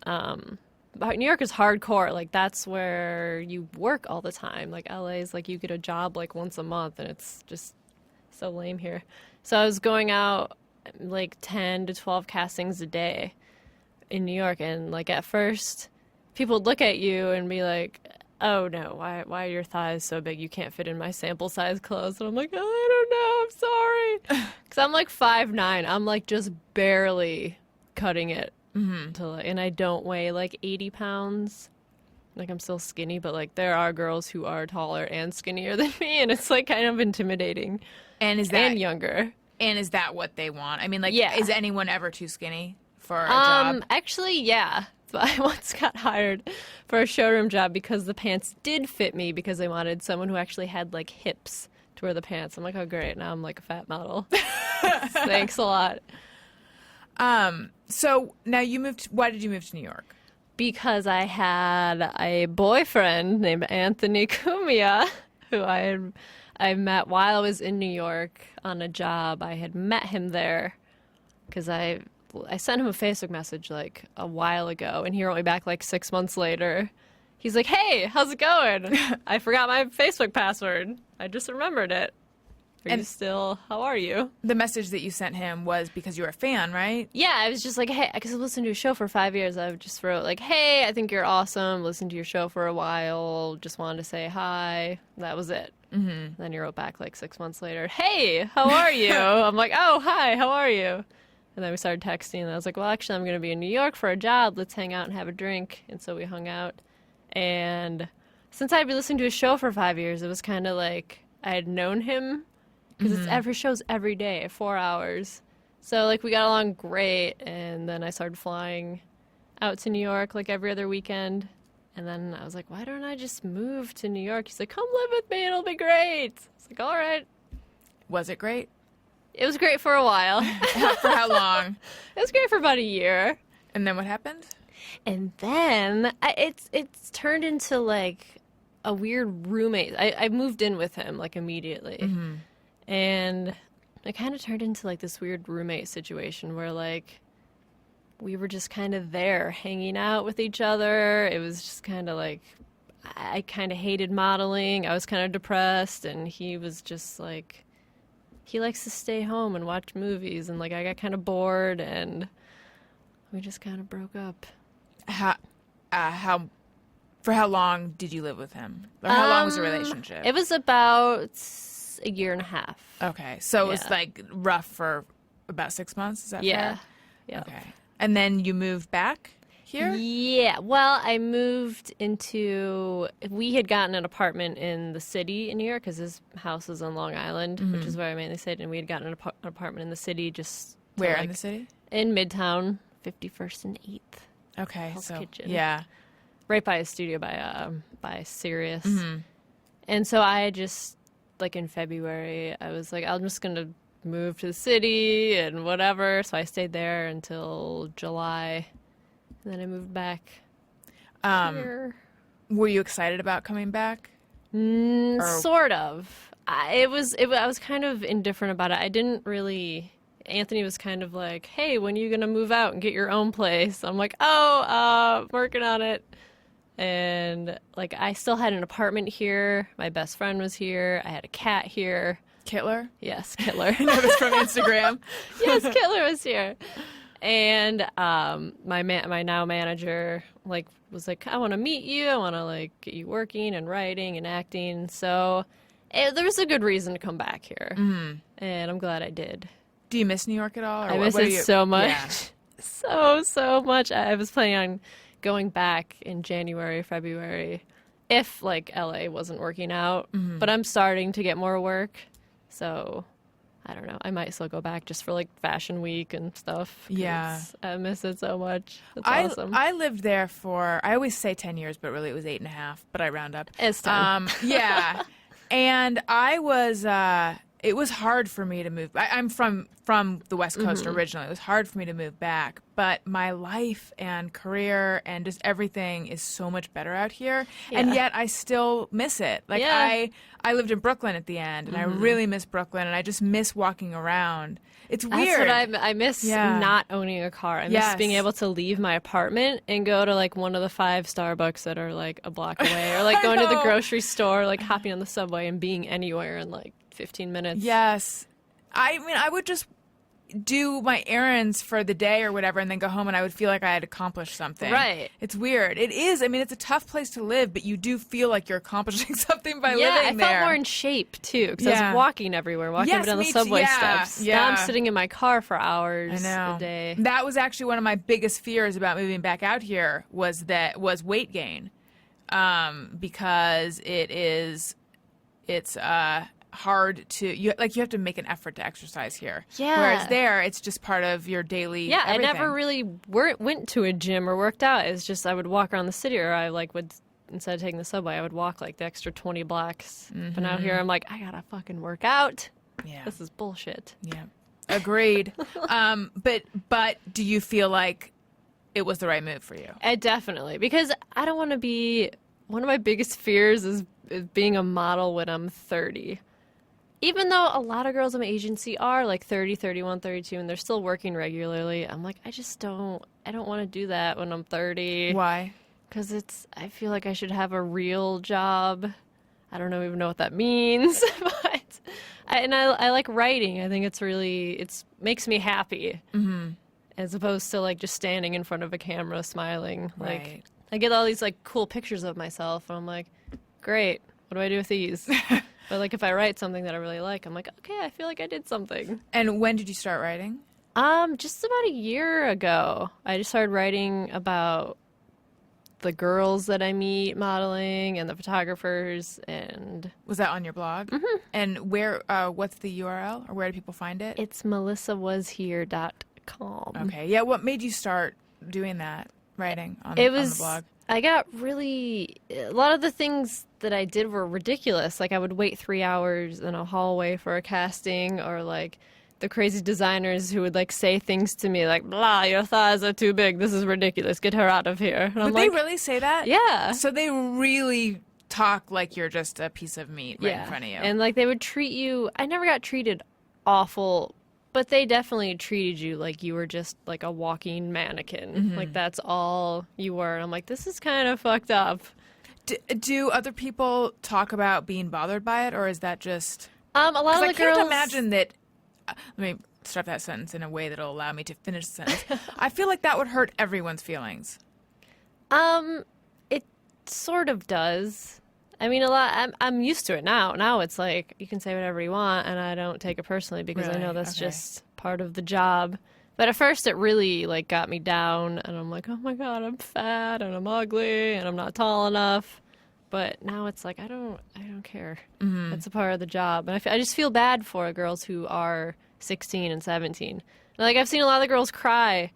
New York is hardcore. Like that's where you work all the time. Like LA is like you get a job like once a month, and it's just so lame here. So I was going out like 10 to 12 castings a day in New York, and like at first people would look at you and be like, "Oh no, why are your thighs so big? You can't fit in my sample size clothes." And I'm like, "I don't know, I'm sorry." Because I'm like 5'9". I'm like just barely cutting it. And I don't weigh like 80 pounds. Like I'm still skinny, but like there are girls who are taller and skinnier than me, and it's like kind of intimidating. And And younger. And is that what they want? I mean, like, Yeah. is anyone ever too skinny for a job? Actually, yeah. I once got hired for a showroom job because the pants did fit me because they wanted someone who actually had like hips to wear the pants. I'm like, oh great, now I'm like a fat model. Thanks a lot. So now why did you move to New York? Because I had a boyfriend named Anthony Cumia, who I met while I was in New York on a job. I had met him there because I sent him a Facebook message like a while ago, and he wrote me back like 6 months later. He's like, hey, how's it going? I forgot my Facebook password. I just remembered it. How are you? The message that you sent him was because you were a fan, right? Yeah, I was just like, hey, because I've listened to your show for 5 years. I just wrote like, hey, I think you're awesome. Listened to your show for a while. Just wanted to say hi. That was it. Mm-hmm. Then he wrote back like 6 months later, hey, how are you? I'm like, oh, hi, how are you? And then we started texting, and I was like, well, actually, I'm going to be in New York for a job. Let's hang out and have a drink. And so we hung out. And since I'd been listening to his show for 5 years, it was kind of like I had known him. Because it's every show's every day, 4 hours. So, like, we got along great, and then I started flying out to New York, like, every other weekend. And then I was like, why don't I just move to New York? He's like, come live with me, it'll be great. I was like, all right. Was it great? It was great for a while. For how long? It was great for about a year. And then what happened? And then it's turned into, like, a weird roommate. I moved in with him, like, immediately. Mm-hmm. And it kind of turned into, like, this weird roommate situation where, like, we were just kind of there hanging out with each other. It was just kind of, like, I kind of hated modeling. I was kind of depressed, and he was just, like, he likes to stay home and watch movies. And, like, I got kind of bored, and we just kind of broke up. For how long did you live with him? Or how long was the relationship? It was about a year and a half. Okay, so it was like rough for about 6 months. Is that fair? Yeah. Okay, and then you moved back here. Yeah. Well, I moved we had gotten an apartment in the city in New York because his house is on Long Island, which is where I mainly stayed, and we had gotten an apartment in the city. Just where in the city? In Midtown, 51st and 8th. Okay, Hell's so Kitchen. yeah, right by a studio by Sirius, and so I just. Like in February, I was like, I'm just going to move to the city and whatever. So I stayed there until July. And then I moved back here. Were you excited about coming back? Sort of. I was kind of indifferent about it. I didn't really... Anthony was kind of like, hey, when are you going to move out and get your own place? I'm like, working on it. And, like, I still had an apartment here. My best friend was here. I had a cat here. Kittler? Yes, Kittler. That was from Instagram. Yes, Kittler was here. And my now manager, like, was like, I want to meet you. I want to, like, get you working and writing and acting. So there was a good reason to come back here. Mm-hmm. And I'm glad I did. Do you miss New York at all? Or I miss it so much. Yeah. So much. I was planning on going back in January, February, if, like, LA wasn't working out. Mm-hmm. But I'm starting to get more work, so I don't know. I might still go back just for, like, Fashion Week and stuff. Yeah. I miss it so much. It's awesome. I lived there for, I always say 10 years, but really it was 8.5, but I round up. It's 10. Yeah. And it was hard for me to move. I'm from the West Coast originally. It was hard for me to move back. But my life and career and just everything is so much better out here. Yeah. And yet I still miss it. Like, I lived in Brooklyn at the end, and I really miss Brooklyn, and I just miss walking around. It's weird. That's what I miss not owning a car. I miss being able to leave my apartment and go to, like, one of the 5 Starbucks that are, like, a block away. Or, like, going to the grocery store, like, hopping on the subway and being anywhere in, like, 15 minutes. Yes. I mean, I would just do my errands for the day or whatever and then go home, and I would feel like I had accomplished something. Right. It's weird. It is. I mean, it's a tough place to live, but you do feel like you're accomplishing something by living there. Yeah, I felt more in shape, too, because I was walking everywhere, walking up and down the subway steps. Yeah. Now I'm sitting in my car for hours a day. That was actually one of my biggest fears about moving back out here was weight gain, because it's hard to you have to make an effort to exercise here. Yeah. Whereas there, it's just part of your daily. Yeah, everything. I never really went to a gym or worked out. It's just I would walk around the city, or I would, instead of taking the subway, I would walk the extra 20 blocks. But now here I'm like, I gotta fucking work out. Yeah. This is bullshit. Yeah. Agreed. But do you feel like it was the right move for you? Definitely, because I don't want to be. One of my biggest fears is being a model when I'm 30. Even though a lot of girls in my agency are 30, 31, 32, and they're still working regularly, I'm like, I don't want to do that when I'm 30. Why? Because I feel like I should have a real job. I don't even know what that means, but I like writing. I think it makes me happy, as opposed to just standing in front of a camera smiling. Right. I get all these cool pictures of myself, and I'm like, great. What do I do with these? But if I write something that I really like, I'm like, okay, I feel like I did something. And when did you start writing? Just about a year ago. I just started writing about the girls that I meet modeling and the photographers, and Was that on your blog? Mm-hmm. And where? What's the URL, or where do people find it? it's melissawashere.com. Okay. Yeah. What made you start doing that, writing on It on the was blog? I got really a lot of the things that I did were ridiculous. I would wait 3 hours in a hallway for a casting, or the crazy designers who would say things to me blah, your thighs are too big, this is ridiculous, get her out of here. And I'm Would they really say that? yeah. So they really talk like you're just a piece of meat right in front of you. And they would treat you, I never got treated awful, but they definitely treated you like you were just a walking mannequin. That's all you were. And I'm like, this is kind of fucked up. Do other people talk about being bothered by it, or is that just? A lot of the I girls. can't imagine that. Let me start that sentence in a way that'll allow me to finish the sentence. I feel like that would hurt everyone's feelings. It sort of does. I mean, a lot. I'm used to it now. Now it's you can say whatever you want, and I don't take it personally because I Really? know that's Okay. just part of the job. But at first, it really got me down, and I'm like, oh my god, I'm fat and I'm ugly and I'm not tall enough. But now it's I don't care. It's a part of the job, and I just feel bad for girls who are 16 and 17. And, I've seen a lot of the girls cry.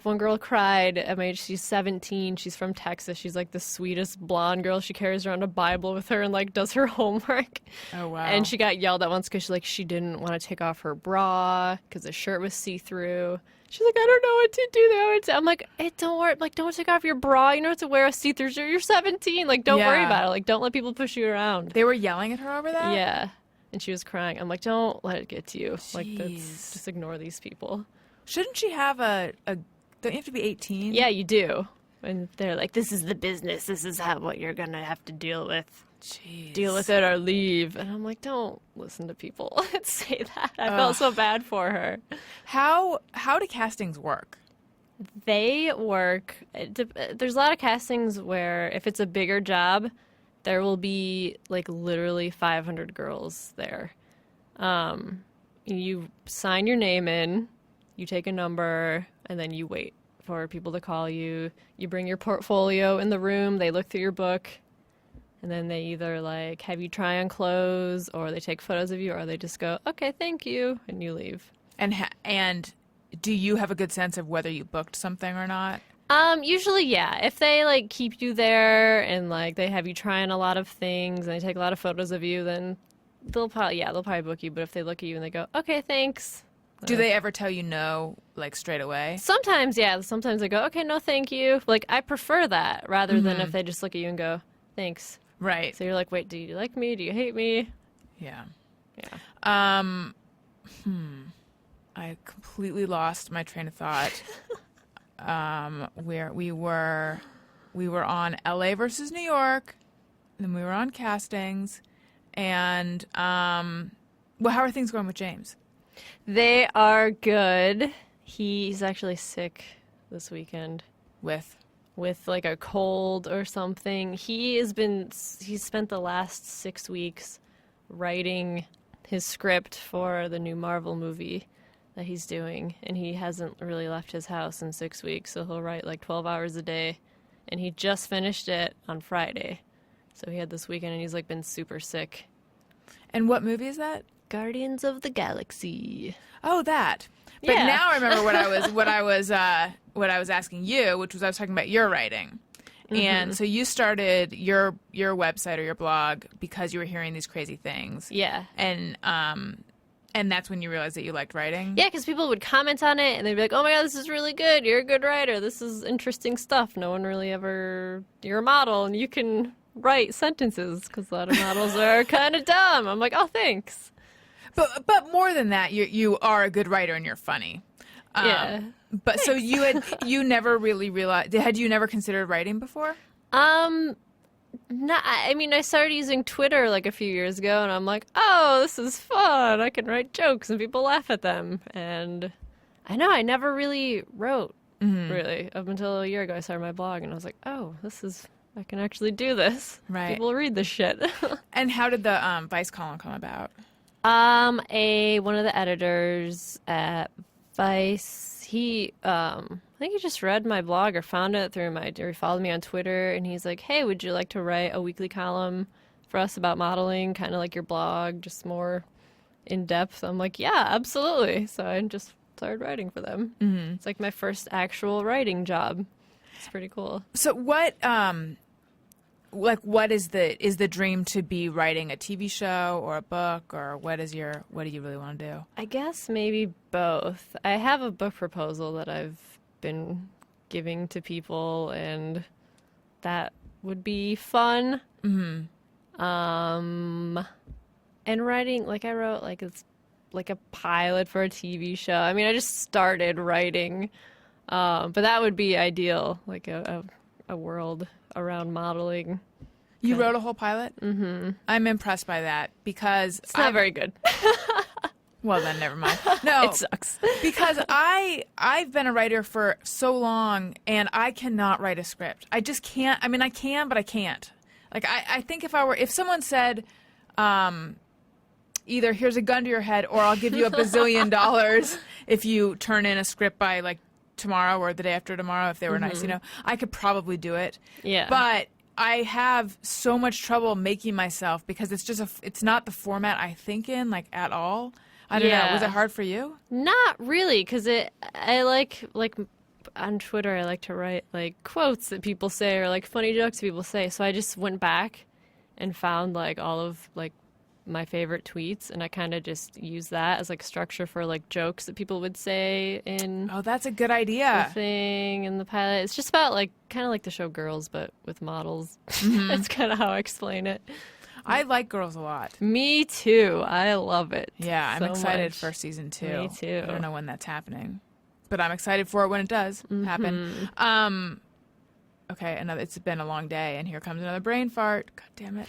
One girl cried at my age. She's 17. She's from Texas. She's the sweetest blonde girl. She carries around a Bible with her and does her homework. Oh wow! And she got yelled at once because she didn't want to take off her bra because the shirt was see-through. She's like, I don't know what to do there. I'm like, hey, don't worry. Don't take off your bra. You don't have to wear a see-through shirt. You're 17. Don't worry Yeah. about it. Don't let people push you around. They were yelling at her over that. Yeah. And she was crying. I'm like, don't let it get to you. Jeez. Just ignore these people. Shouldn't she have a? Don't you have to be 18? Yeah, you do. And they're like, this is the business. This is what you're going to have to deal with. Jeez. Deal with it or leave. And I'm like, don't listen to people say that. I felt so bad for her. How do castings work? They work. There's a lot of castings where if it's a bigger job, there will be literally 500 girls there. You sign your name in, you take a number, and then you wait for people to call you. You bring your portfolio in the room, they look through your book, and then they either have you try on clothes, or they take photos of you, or they just go, okay, thank you, and you leave. And do you have a good sense of whether you booked something or not? Usually, yeah. If they keep you there and they have you trying a lot of things and they take a lot of photos of you, then they'll probably book you. But if they look at you and they go, okay, thanks. Do they ever tell you no, straight away? Sometimes, yeah. Sometimes they go, okay, no, thank you. I prefer that rather than if they just look at you and go, thanks. Right. So you're like, wait, do you like me? Do you hate me? Yeah. Yeah. I completely lost my train of thought. Where we were on LA versus New York, then we were on castings, and how are things going with James? They are good. He's actually sick this weekend. With A cold or something. He's spent the last 6 weeks writing his script for the new Marvel movie that he's doing, and he hasn't really left his house in 6 weeks, so he'll write 12 hours a day, and he just finished it on Friday. So he had this weekend, and he's been super sick. And what movie is that? Guardians of the Galaxy. Oh, that. But Yeah. now I remember what I was asking you, which was I was talking about your writing. And so you started your website or your blog because you were hearing these crazy things. Yeah. And that's when you realized that you liked writing? Yeah, because people would comment on it, and they'd be like, oh my god, this is really good. You're a good writer. This is interesting stuff. No one really ever... You're a model, and you can write sentences, because a lot of models are kind of dumb. I'm like, oh, thanks. But more than that, you are a good writer and you're funny. Yeah. But so you never really realized... Had you never considered writing before? No, I mean, I started using Twitter like a few years ago, and I'm like, oh, this is fun. I can write jokes, and people laugh at them. And I know I never really wrote, really, up until a year ago. I started my blog, and I was like, oh, I can actually do this. Right. People read this shit. And how did the Vice column come about? One of the editors at Vice, he, I think he just read my blog or found it or he followed me on Twitter, and he's like, hey, would you like to write a weekly column for us about modeling, kind of like your blog, just more in depth? I'm like, yeah, absolutely. So I just started writing for them. Mm-hmm. It's like my first actual writing job. It's pretty cool. So what is the dream to be writing a TV show or a book, or what do you really want to do? I guess maybe both. I have a book proposal that I've been giving to people, and that would be fun. Mm-hmm. And writing, like I wrote it's like a pilot for a TV show. I mean, I just started writing, but that would be ideal, like a world around modeling. You wrote a whole pilot? Mm-hmm. I'm impressed by that because it's not very good. Well, then never mind. No, it sucks. Because I've been a writer for so long, and I cannot write a script. I just can't. I mean, I can, but I can't. Like, I think if someone said, either here's a gun to your head, or I'll give you $1 bazillion if you turn in a script by like tomorrow or the day after tomorrow, if they were nice, I could probably do it. Yeah. But I have so much trouble making myself because it's not the format I think in, like, at all. I don't know. Was it hard for you? Not really, because I like on Twitter, I like to write like quotes that people say or like funny jokes people say. So I just went back and found like all of like my favorite tweets, and I kind of just use that as like structure for like jokes that people would say in. Oh, that's a good idea. The thing in the pilot. It's just about like kind of like the show Girls, but with models. Mm-hmm. That's kind of how I explain it. I like Girls a lot. Me too. I love it. Yeah, I'm excited much. for season 2. Me too. I don't know when that's happening, but I'm excited for it when it does happen. Okay, it's been a long day, and here comes another brain fart. God damn it.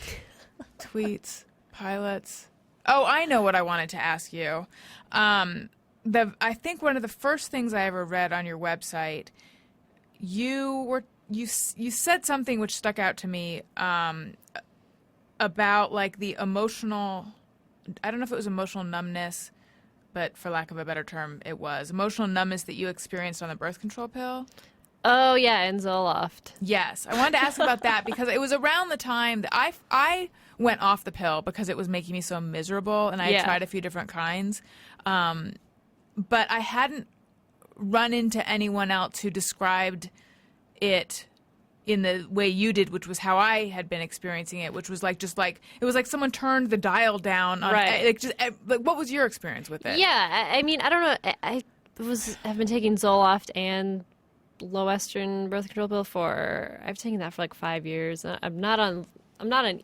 Tweets, pilots. Oh, I know what I wanted to ask you. I think one of the first things I ever read on your website, you said something which stuck out to me. About like the emotional, I don't know if it was emotional numbness, but for lack of a better term, it was emotional numbness that you experienced on the birth control pill. Oh yeah, in Zoloft. Yes, I wanted to ask about that because it was around the time that I went off the pill because it was making me so miserable, and I had tried a few different kinds, but I hadn't run into anyone else who described it in the way you did, which was how I had been experiencing it, which was like it was like someone turned the dial down on, right. What was your experience with it? Yeah, I mean, I don't know. I've been taking Zoloft and low estrogen birth control pill I've taken that for like 5 years. I'm not on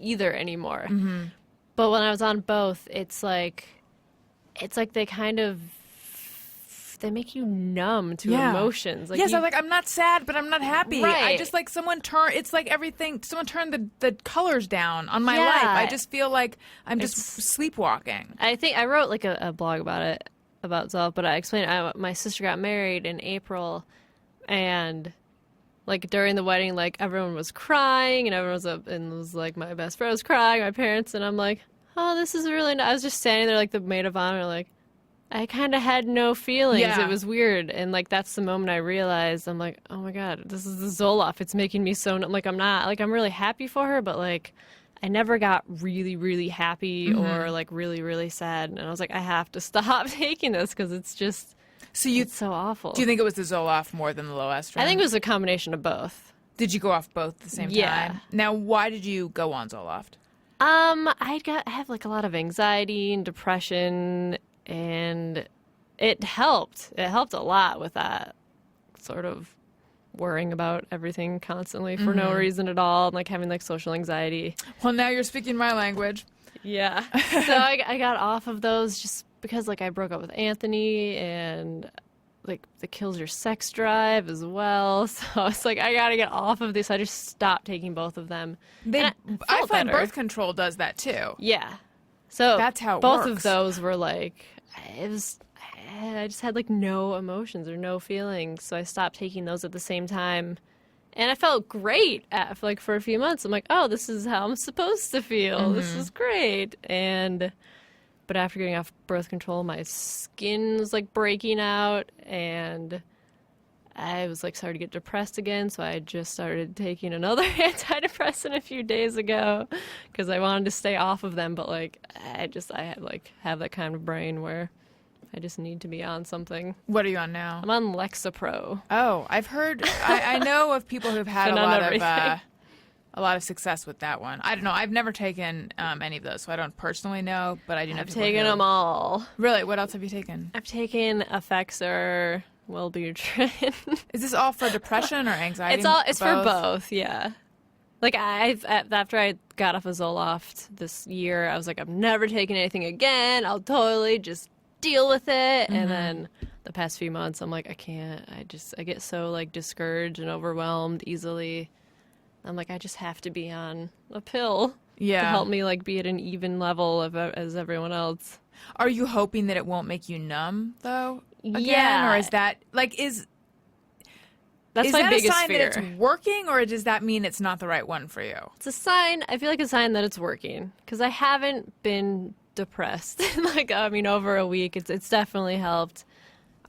either anymore. Mm-hmm. But when I was on both, it's like they kind of they make you numb to emotions. Like I'm like, I'm not sad, but I'm not happy. Right. I just like someone turned the colors down on my life. I just feel like I'm just sleepwalking. I think I wrote like a blog about Zoloft, but I explained my sister got married in April, and like during the wedding, like everyone was crying, and everyone was up, and it was like my best friend was crying, my parents, and I'm like, oh, this is really nice. I was just standing there like the maid of honor, like, I kind of had no feelings. Yeah. It was weird. And, like, that's the moment I realized, I'm like, oh, my God, this is the Zoloft. It's making me so, like, I'm not, like, I'm really happy for her, but, like, I never got really, really happy or like really, really sad. And I was like, I have to stop taking this because it's just it's so awful. Do you think it was the Zoloft more than the Loestrin? I think it was a combination of both. Did you go off both at the same time? Now, why did you go on Zoloft? I have like a lot of anxiety and depression, and it helped. It helped a lot with that sort of worrying about everything constantly for no reason at all, and like having like social anxiety. Well, now you're speaking my language. Yeah. So I got off of those just because like I broke up with Anthony, and like it kills your sex drive as well. So it's like I gotta get off of this. I just stopped taking both of them. I felt find better. birth control does that too. Yeah. So That's how it both works. of those were like I just had like no emotions or no feelings. So I stopped taking those at the same time. And I felt great for a few months. I'm like, oh, this is how I'm supposed to feel. This is great. But after getting off birth control, my skin was like breaking out, and I was like starting to get depressed again. So I just started taking another antidepressant a few days ago because I wanted to stay off of them. But like I have that kind of brain where I just need to be on something. What are you on now? I'm on Lexapro. Oh, I've heard. I know of people who've had Been a on lot everything. of a lot of success with that one. I don't know. I've never taken any of those, so I don't personally know. But I do know. I've people taken who- them all. Really? What else have you taken? I've taken Effexor, Wellbutrin. Is this all for depression or anxiety? It's for both, yeah. Like after I got off of Zoloft this year, I was like, I'm never taking anything again. I'll totally just deal with it. And then the past few months, I'm like, I can't. I get so like discouraged and overwhelmed easily. I'm like, I just have to be on a pill to help me like be at an even level as everyone else. Are you hoping that it won't make you numb though? Again? Yeah. Or is that like That's is my that biggest a sign fear. that it's working, or does that mean it's not the right one for you? It's a sign. I feel like a sign that it's working because I haven't been depressed over a week. It's definitely helped.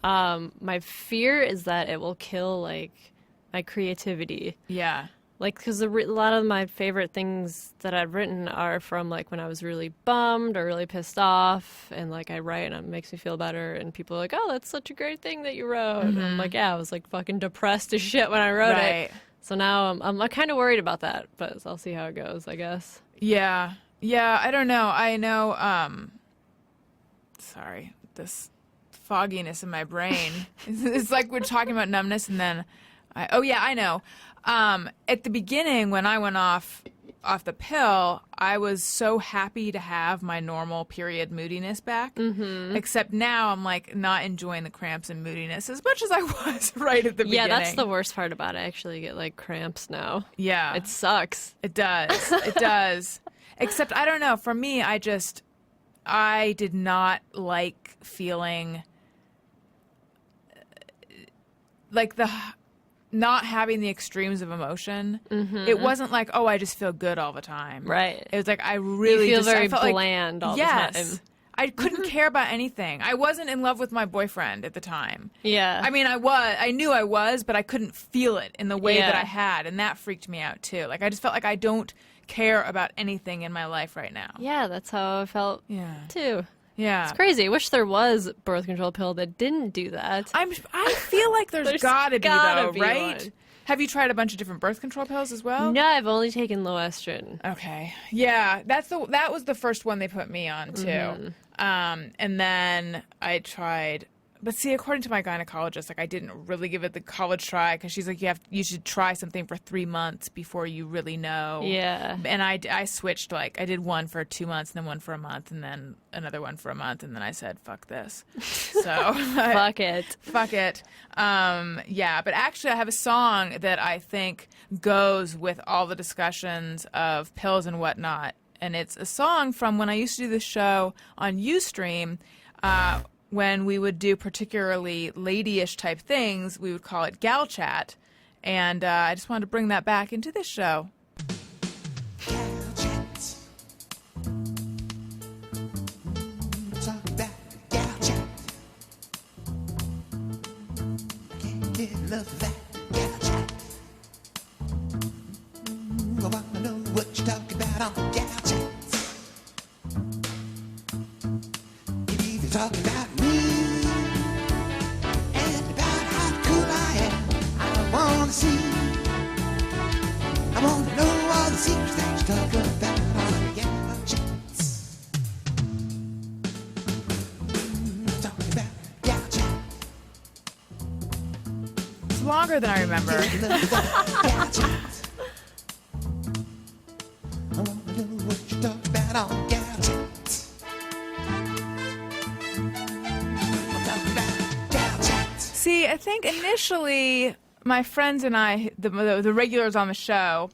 My fear is that it will kill like my creativity. Yeah. Like, because a lot of my favorite things that I've written are from, like, when I was really bummed or really pissed off, and, like, I write and it makes me feel better, and people are like, oh, that's such a great thing that you wrote. And I'm like, yeah, I was, like, fucking depressed as shit when I wrote it. So now I'm kind of worried about that, but I'll see how it goes, I guess. Yeah. Yeah, I don't know. I know, sorry, this fogginess in my brain. It's like we're talking about numbness, and then I know. At the beginning, when I went off the pill, I was so happy to have my normal period moodiness back. Except now I'm like not enjoying the cramps and moodiness as much as I was right at the beginning. Yeah, that's the worst part about it. I actually get like cramps now. Yeah. It sucks. It does. It does. Except I don't know. For me, I did not like feeling like not having the extremes of emotion. It wasn't like, oh, I just feel good all the time. Right. It was like I really You feel very I felt bland all the time. Yes. I couldn't care about anything. I wasn't in love with my boyfriend at the time. Yeah. I mean, I knew I was, but I couldn't feel it in the way that Yeah. I had, and that freaked me out too. Like I just felt like I don't care about anything in my life right now. Yeah, that's how I felt too. Yeah. It's crazy. I wish there was a birth control pill that didn't do that. I feel like there's gotta be though, be right? one. Have you tried a bunch of different birth control pills as well? No, I've only taken Loestrin. Okay. Yeah, that was the first one they put me on too. And then I tried, but see, according to my gynecologist, like I didn't really give it the college try because she's like, you should try something for 3 months before you really know. Yeah. And I switched, like I did one for 2 months, and then one for a month, and then another one for a month, and then I said, fuck this. So Fuck it. Fuck it. Yeah, but actually I have a song that I think goes with all the discussions of pills and whatnot. And it's a song from when I used to do this show on Ustream. When we would do particularly ladyish type things, we would call it gal chat. And I just wanted to bring that back into this show. Gal chat. Talk about gal chat. Can't get enough of that gal chat. I wanna know what you're talking about on gal want to know all the secrets that you talk about on gadgets. Talking about gadgets. It's longer than I remember. Gadgets. I want to know what you talk about on gadgets. I'm talking about gadgets. See, I think initially my friends and I, the regulars on the show,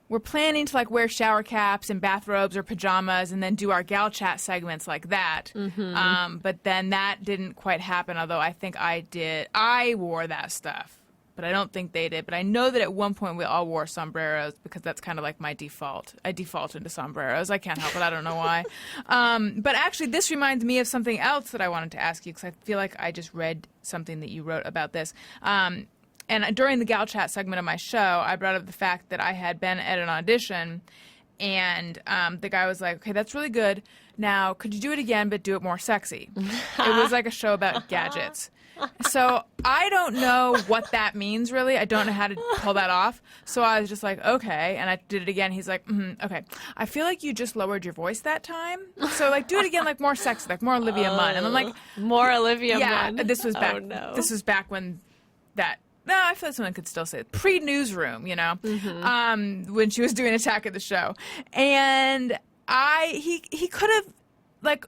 were planning to like wear shower caps and bathrobes or pajamas and then do our gal chat segments like that. But then that didn't quite happen, although I think I did. I wore that stuff, but I don't think they did. But I know that at one point we all wore sombreros because that's kind of like my default. I default into sombreros. I can't help it. I don't know why. But actually, this reminds me of something else that I wanted to ask you because I feel like I just read something that you wrote about this. And during the gal chat segment of my show, I brought up the fact that I had been at an audition, and the guy was like, "Okay, that's really good. Now, could you do it again, but do it more sexy?" It was like a show about gadgets. So I don't know what that means, really. I don't know how to pull that off. So I was just like, okay. And I did it again. He's like, okay. I feel like you just lowered your voice that time. So, like, do it again, like, more sexy, like, more Olivia Munn. And I'm like... More Olivia yeah, Munn. this was back. Oh, no. This was back when that... No, I feel like someone could still say it. Pre-newsroom, you know, when she was doing Attack of the Show. And he could have, like...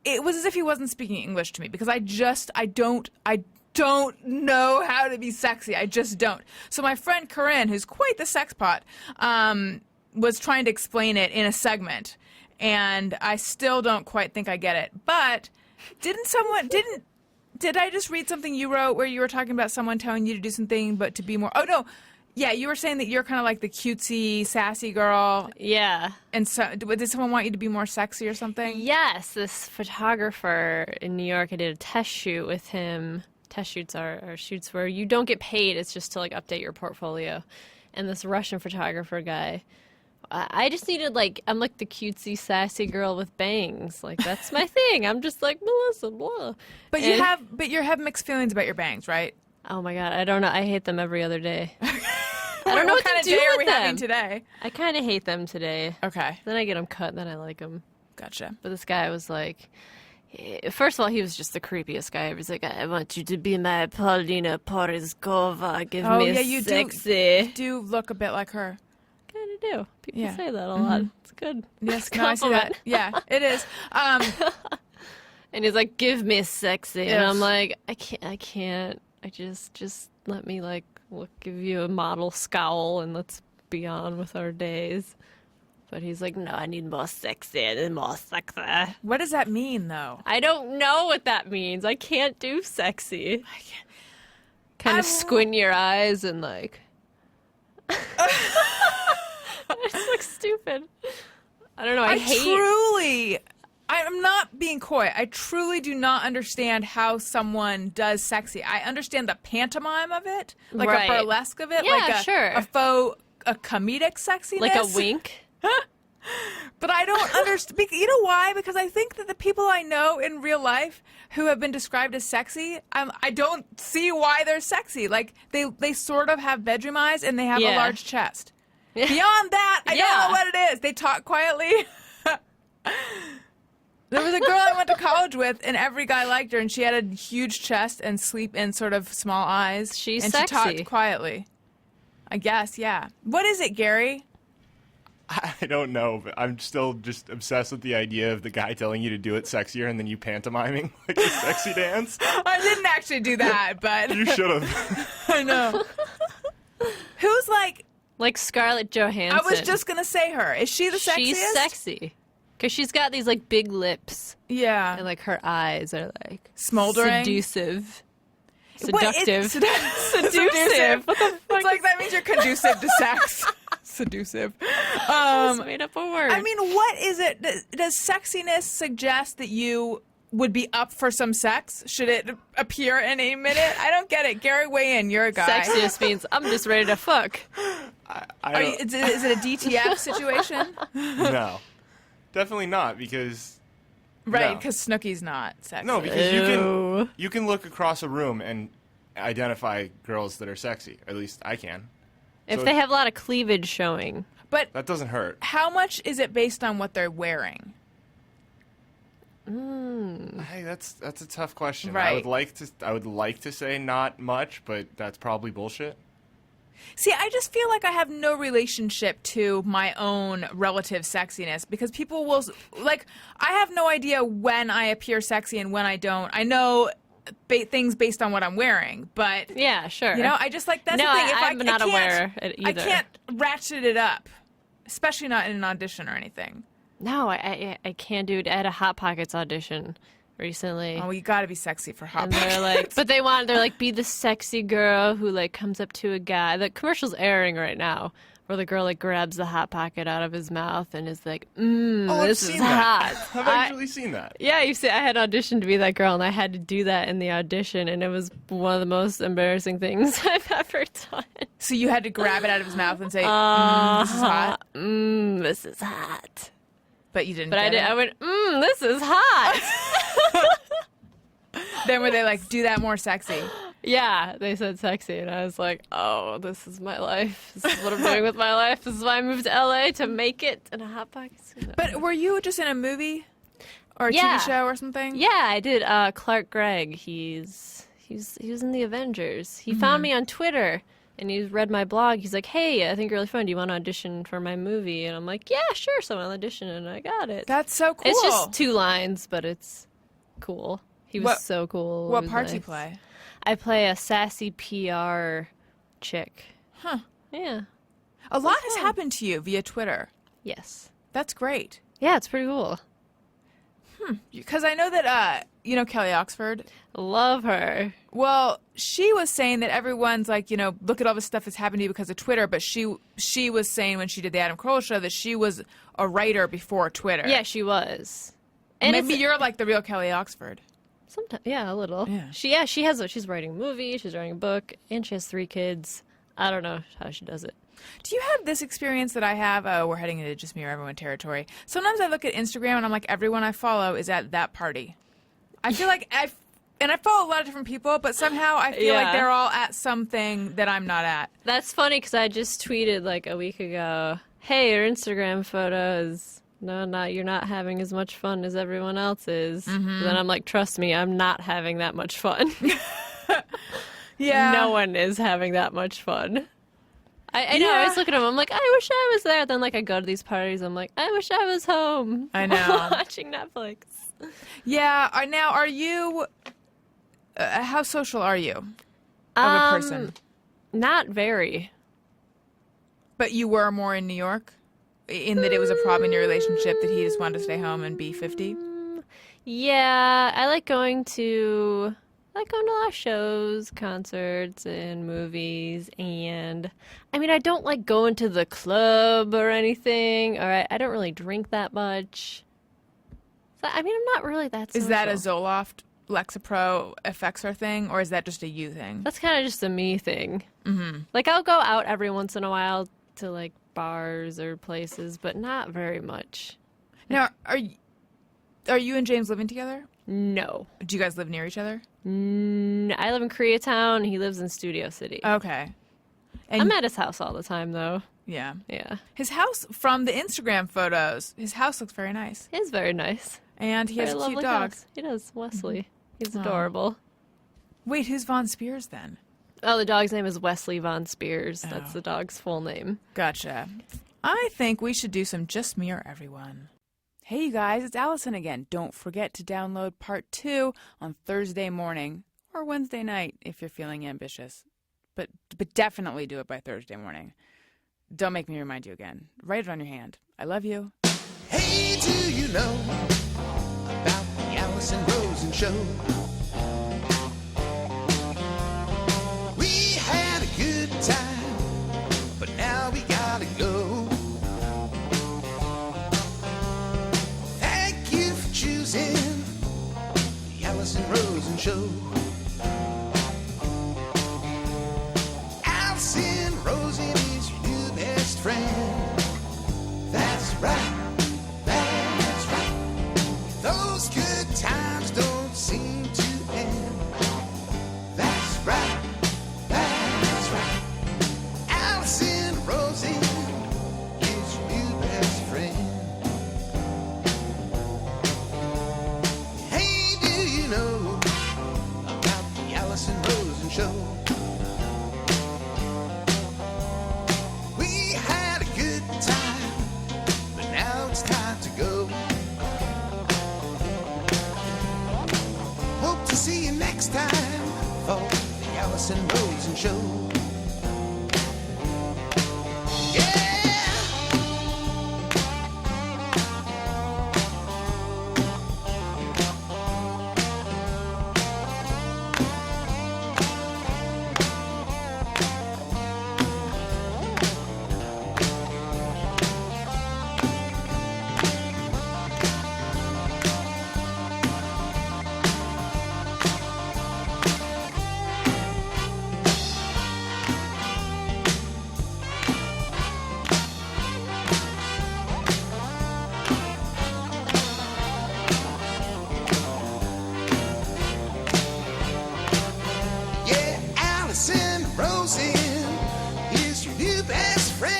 It was as if he wasn't speaking English to me because I don't know how to be sexy. I just don't. So my friend Corinne, who's quite the sex pot, was trying to explain it in a segment, and I still don't quite think I get it. But did I just read something you wrote where you were talking about someone telling you to do something but to be more? Oh no. Yeah, you were saying that you're kind of like the cutesy, sassy girl. Yeah. And so, did someone want you to be more sexy or something? Yes, this photographer in New York, I did a test shoot with him. Test shoots are shoots where you don't get paid. It's just to, like, update your portfolio. And this Russian photographer guy, I just needed, like, I'm like the cutesy, sassy girl with bangs. Like, that's my thing. I'm just like, Melissa, blah. But you have mixed feelings about your bangs, right? Oh, my God. I don't know. I hate them every other day. I don't know what kind to of do day are with we having them. today? I kind of hate them today. Okay. Then I get them cut, then I like them. Gotcha. But this guy was like, first of all, he was just the creepiest guy. He was like, I want you to be my Paulina Porizkova. Give me sexy. You do look a bit like her. Kind of do. People Yeah. say that a lot. It's good. Yes, It's a no, I see that. compliment. Yeah, it is. And he's like, give me sexy. And Yes. I'm like, I can't. I just let me, like, give you a model scowl and let's be on with our days. But he's like, no, I need more sexy and more sexy. What does that mean, though? I don't know what that means. I can't do sexy. Kind of squint your eyes and, like... It's, like, stupid. I don't know. I'm not being coy. I truly do not understand how someone does sexy. I understand the pantomime of it, like Right. a burlesque of it, Yeah, like sure. a comedic sexiness. Like a wink. But I don't understand. You know why? Because I think that the people I know in real life who have been described as sexy, I don't see why they're sexy. Like, they sort of have bedroom eyes and they have a Yeah. large chest. Beyond that, I don't know what it is. They talk quietly. There was a girl I went to college with, and every guy liked her, and she had a huge chest and sort of small eyes. She's and sexy. she talked quietly. I guess, yeah. What is it, Gary? I don't know, but I'm still just obsessed with the idea of the guy telling you to do it sexier and then you pantomiming like a sexy dance. I didn't actually do that, but You should have. I know. Who's Like Scarlett Johansson. I was just going to say her. Is she the sexiest? She's sexy. Because she's got these, like, big lips. Yeah. And, like, her eyes are, like... Smoldering? Seductive. What? Seductive. Seductive. What the fuck? It's like that means you're conducive to sex. Seducive. Just made up a word. I mean, what is it? Does sexiness suggest that you would be up for some sex? Should it appear any minute? I don't get it. Gary, weigh in. You're a guy. Sexiest means I'm just ready to fuck. Is it a DTF situation? No. Definitely not, because... Right, No. because Snooki's not sexy. No, because Ew. you can look across a room and identify girls that are sexy. At least I can. If So they have a lot of cleavage showing. But that doesn't hurt. how much is it based on what they're wearing? Hey, that's a tough question. Right. I would like to say not much, but that's probably bullshit. See, I just feel like I have no relationship to my own relative sexiness because people will, like, I have no idea when I appear sexy and when I don't. I know things based on what I'm wearing, but, Yeah, sure. you know, I just, like, that's No, the thing. If I'm not aware either. I can't ratchet it up, especially not in an audition or anything. No, I can't do it. I had a Hot Pockets audition recently. Oh, you got to be sexy for Hot And they're Pockets. like, but they're like, be the sexy girl who like comes up to a guy. The commercial's airing right now, where the girl like grabs the Hot Pocket out of his mouth and is like, Oh, this I've is seen that. hot. I've actually seen that. Yeah, you see, I had auditioned to be that girl, and I had to do that in the audition, and it was one of the most embarrassing things I've ever done. So you had to grab it out of his mouth and say, this is hot, This is hot. but you didn't But get it. I went, this is hot. Then were they like, do that more sexy? Yeah, they said sexy, and I was like, oh, this is my life. This is what I'm doing with my life. This is why I moved to LA, to make it in a Hot Pocket. But were you just in a movie or a Yeah. TV show or something? Yeah, I did. Clark Gregg, he was in the Avengers. He found me on Twitter, and he read my blog. He's like, hey, I think you're really fun. Do you want to audition for my movie? And I'm like, yeah, sure. So I auditioned, and I got it. That's so cool. It's just 2 lines, but it's cool. He was so cool. It What was part do you nice. play? I play a sassy PR chick. Huh. Yeah. A lot has happened to you via Twitter. Yes. That's great. Yeah, it's pretty cool. Because I know that, you know Kelly Oxford? Love her. Well, she was saying that everyone's like, you know, look at all this stuff that's happened to you because of Twitter. But she was saying when she did the Adam Carolla show that she was a writer before Twitter. Yeah, she was. And Maybe it's- you're like the real Kelly Oxford. Sometimes, yeah, a little. Yeah. She's writing a movie, she's writing a book, and she has 3 kids. I don't know how she does it. Do you have this experience that I have? Oh, we're heading into just me or everyone territory. Sometimes I look at Instagram and I'm like, everyone I follow is at that party. I feel like I follow a lot of different people, but somehow I feel like Yeah. they're all at something that I'm not at. That's funny because I just tweeted like a week ago, hey, your Instagram photo is... No, you're not having as much fun as everyone else is. Mm-hmm. Then I'm like, trust me, I'm not having that much fun. Yeah. No one is having that much fun. I know, I Yeah. always look at them, I'm like, I wish I was there. Then like I go to these parties, I'm like, I wish I was home. I know. Watching Netflix. Yeah. Now, are you... how social are you of a person? Not very. But you were more in New York? In that it was a problem in your relationship that he just wanted to stay home and be 50? Yeah, I like going to a lot of shows, concerts, and movies. And I mean, I don't like going to the club or anything. Or I don't really drink that much. So, I mean, I'm not really that social. Is that a Zoloft, Lexapro, Effexor thing, or is that just a you thing? That's kind of just a me thing. Mm-hmm. Like, I'll go out every once in a while to, like, bars or places, but not very much. Now, are you and James living together? No. Do you guys live near each other? I live in Koreatown. He lives in Studio City. Okay. And I'm at his house all the time, though. yeah. Yeah. His house, from the Instagram photos, his house looks very nice. He's very nice. And he has Very a cute lovely dog. house. He does, Wesley. He's adorable. Wait, who's Von Spears then? Oh, the dog's name is Wesley Von Spears. Oh. That's the dog's full name. Gotcha. I think we should do some Just Me or Everyone. Hey, you guys, it's Allison again. Don't forget to download part 2 on Thursday morning or Wednesday night if you're feeling ambitious. But definitely do it by Thursday morning. Don't make me remind you again. Write it on your hand. I love you. Hey, do you know about the Alison Rosen show? We had a good time, but now we gotta go. Thank you for choosing the Alison Rosen show. Alison Rosen is your new best friend. That's right. That's right. Those good times don't seem to end. That's right. That's right. Alison show. Yeah. Yeah, Alison Rosen is your new best friend.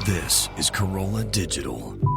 This is Corolla Digital.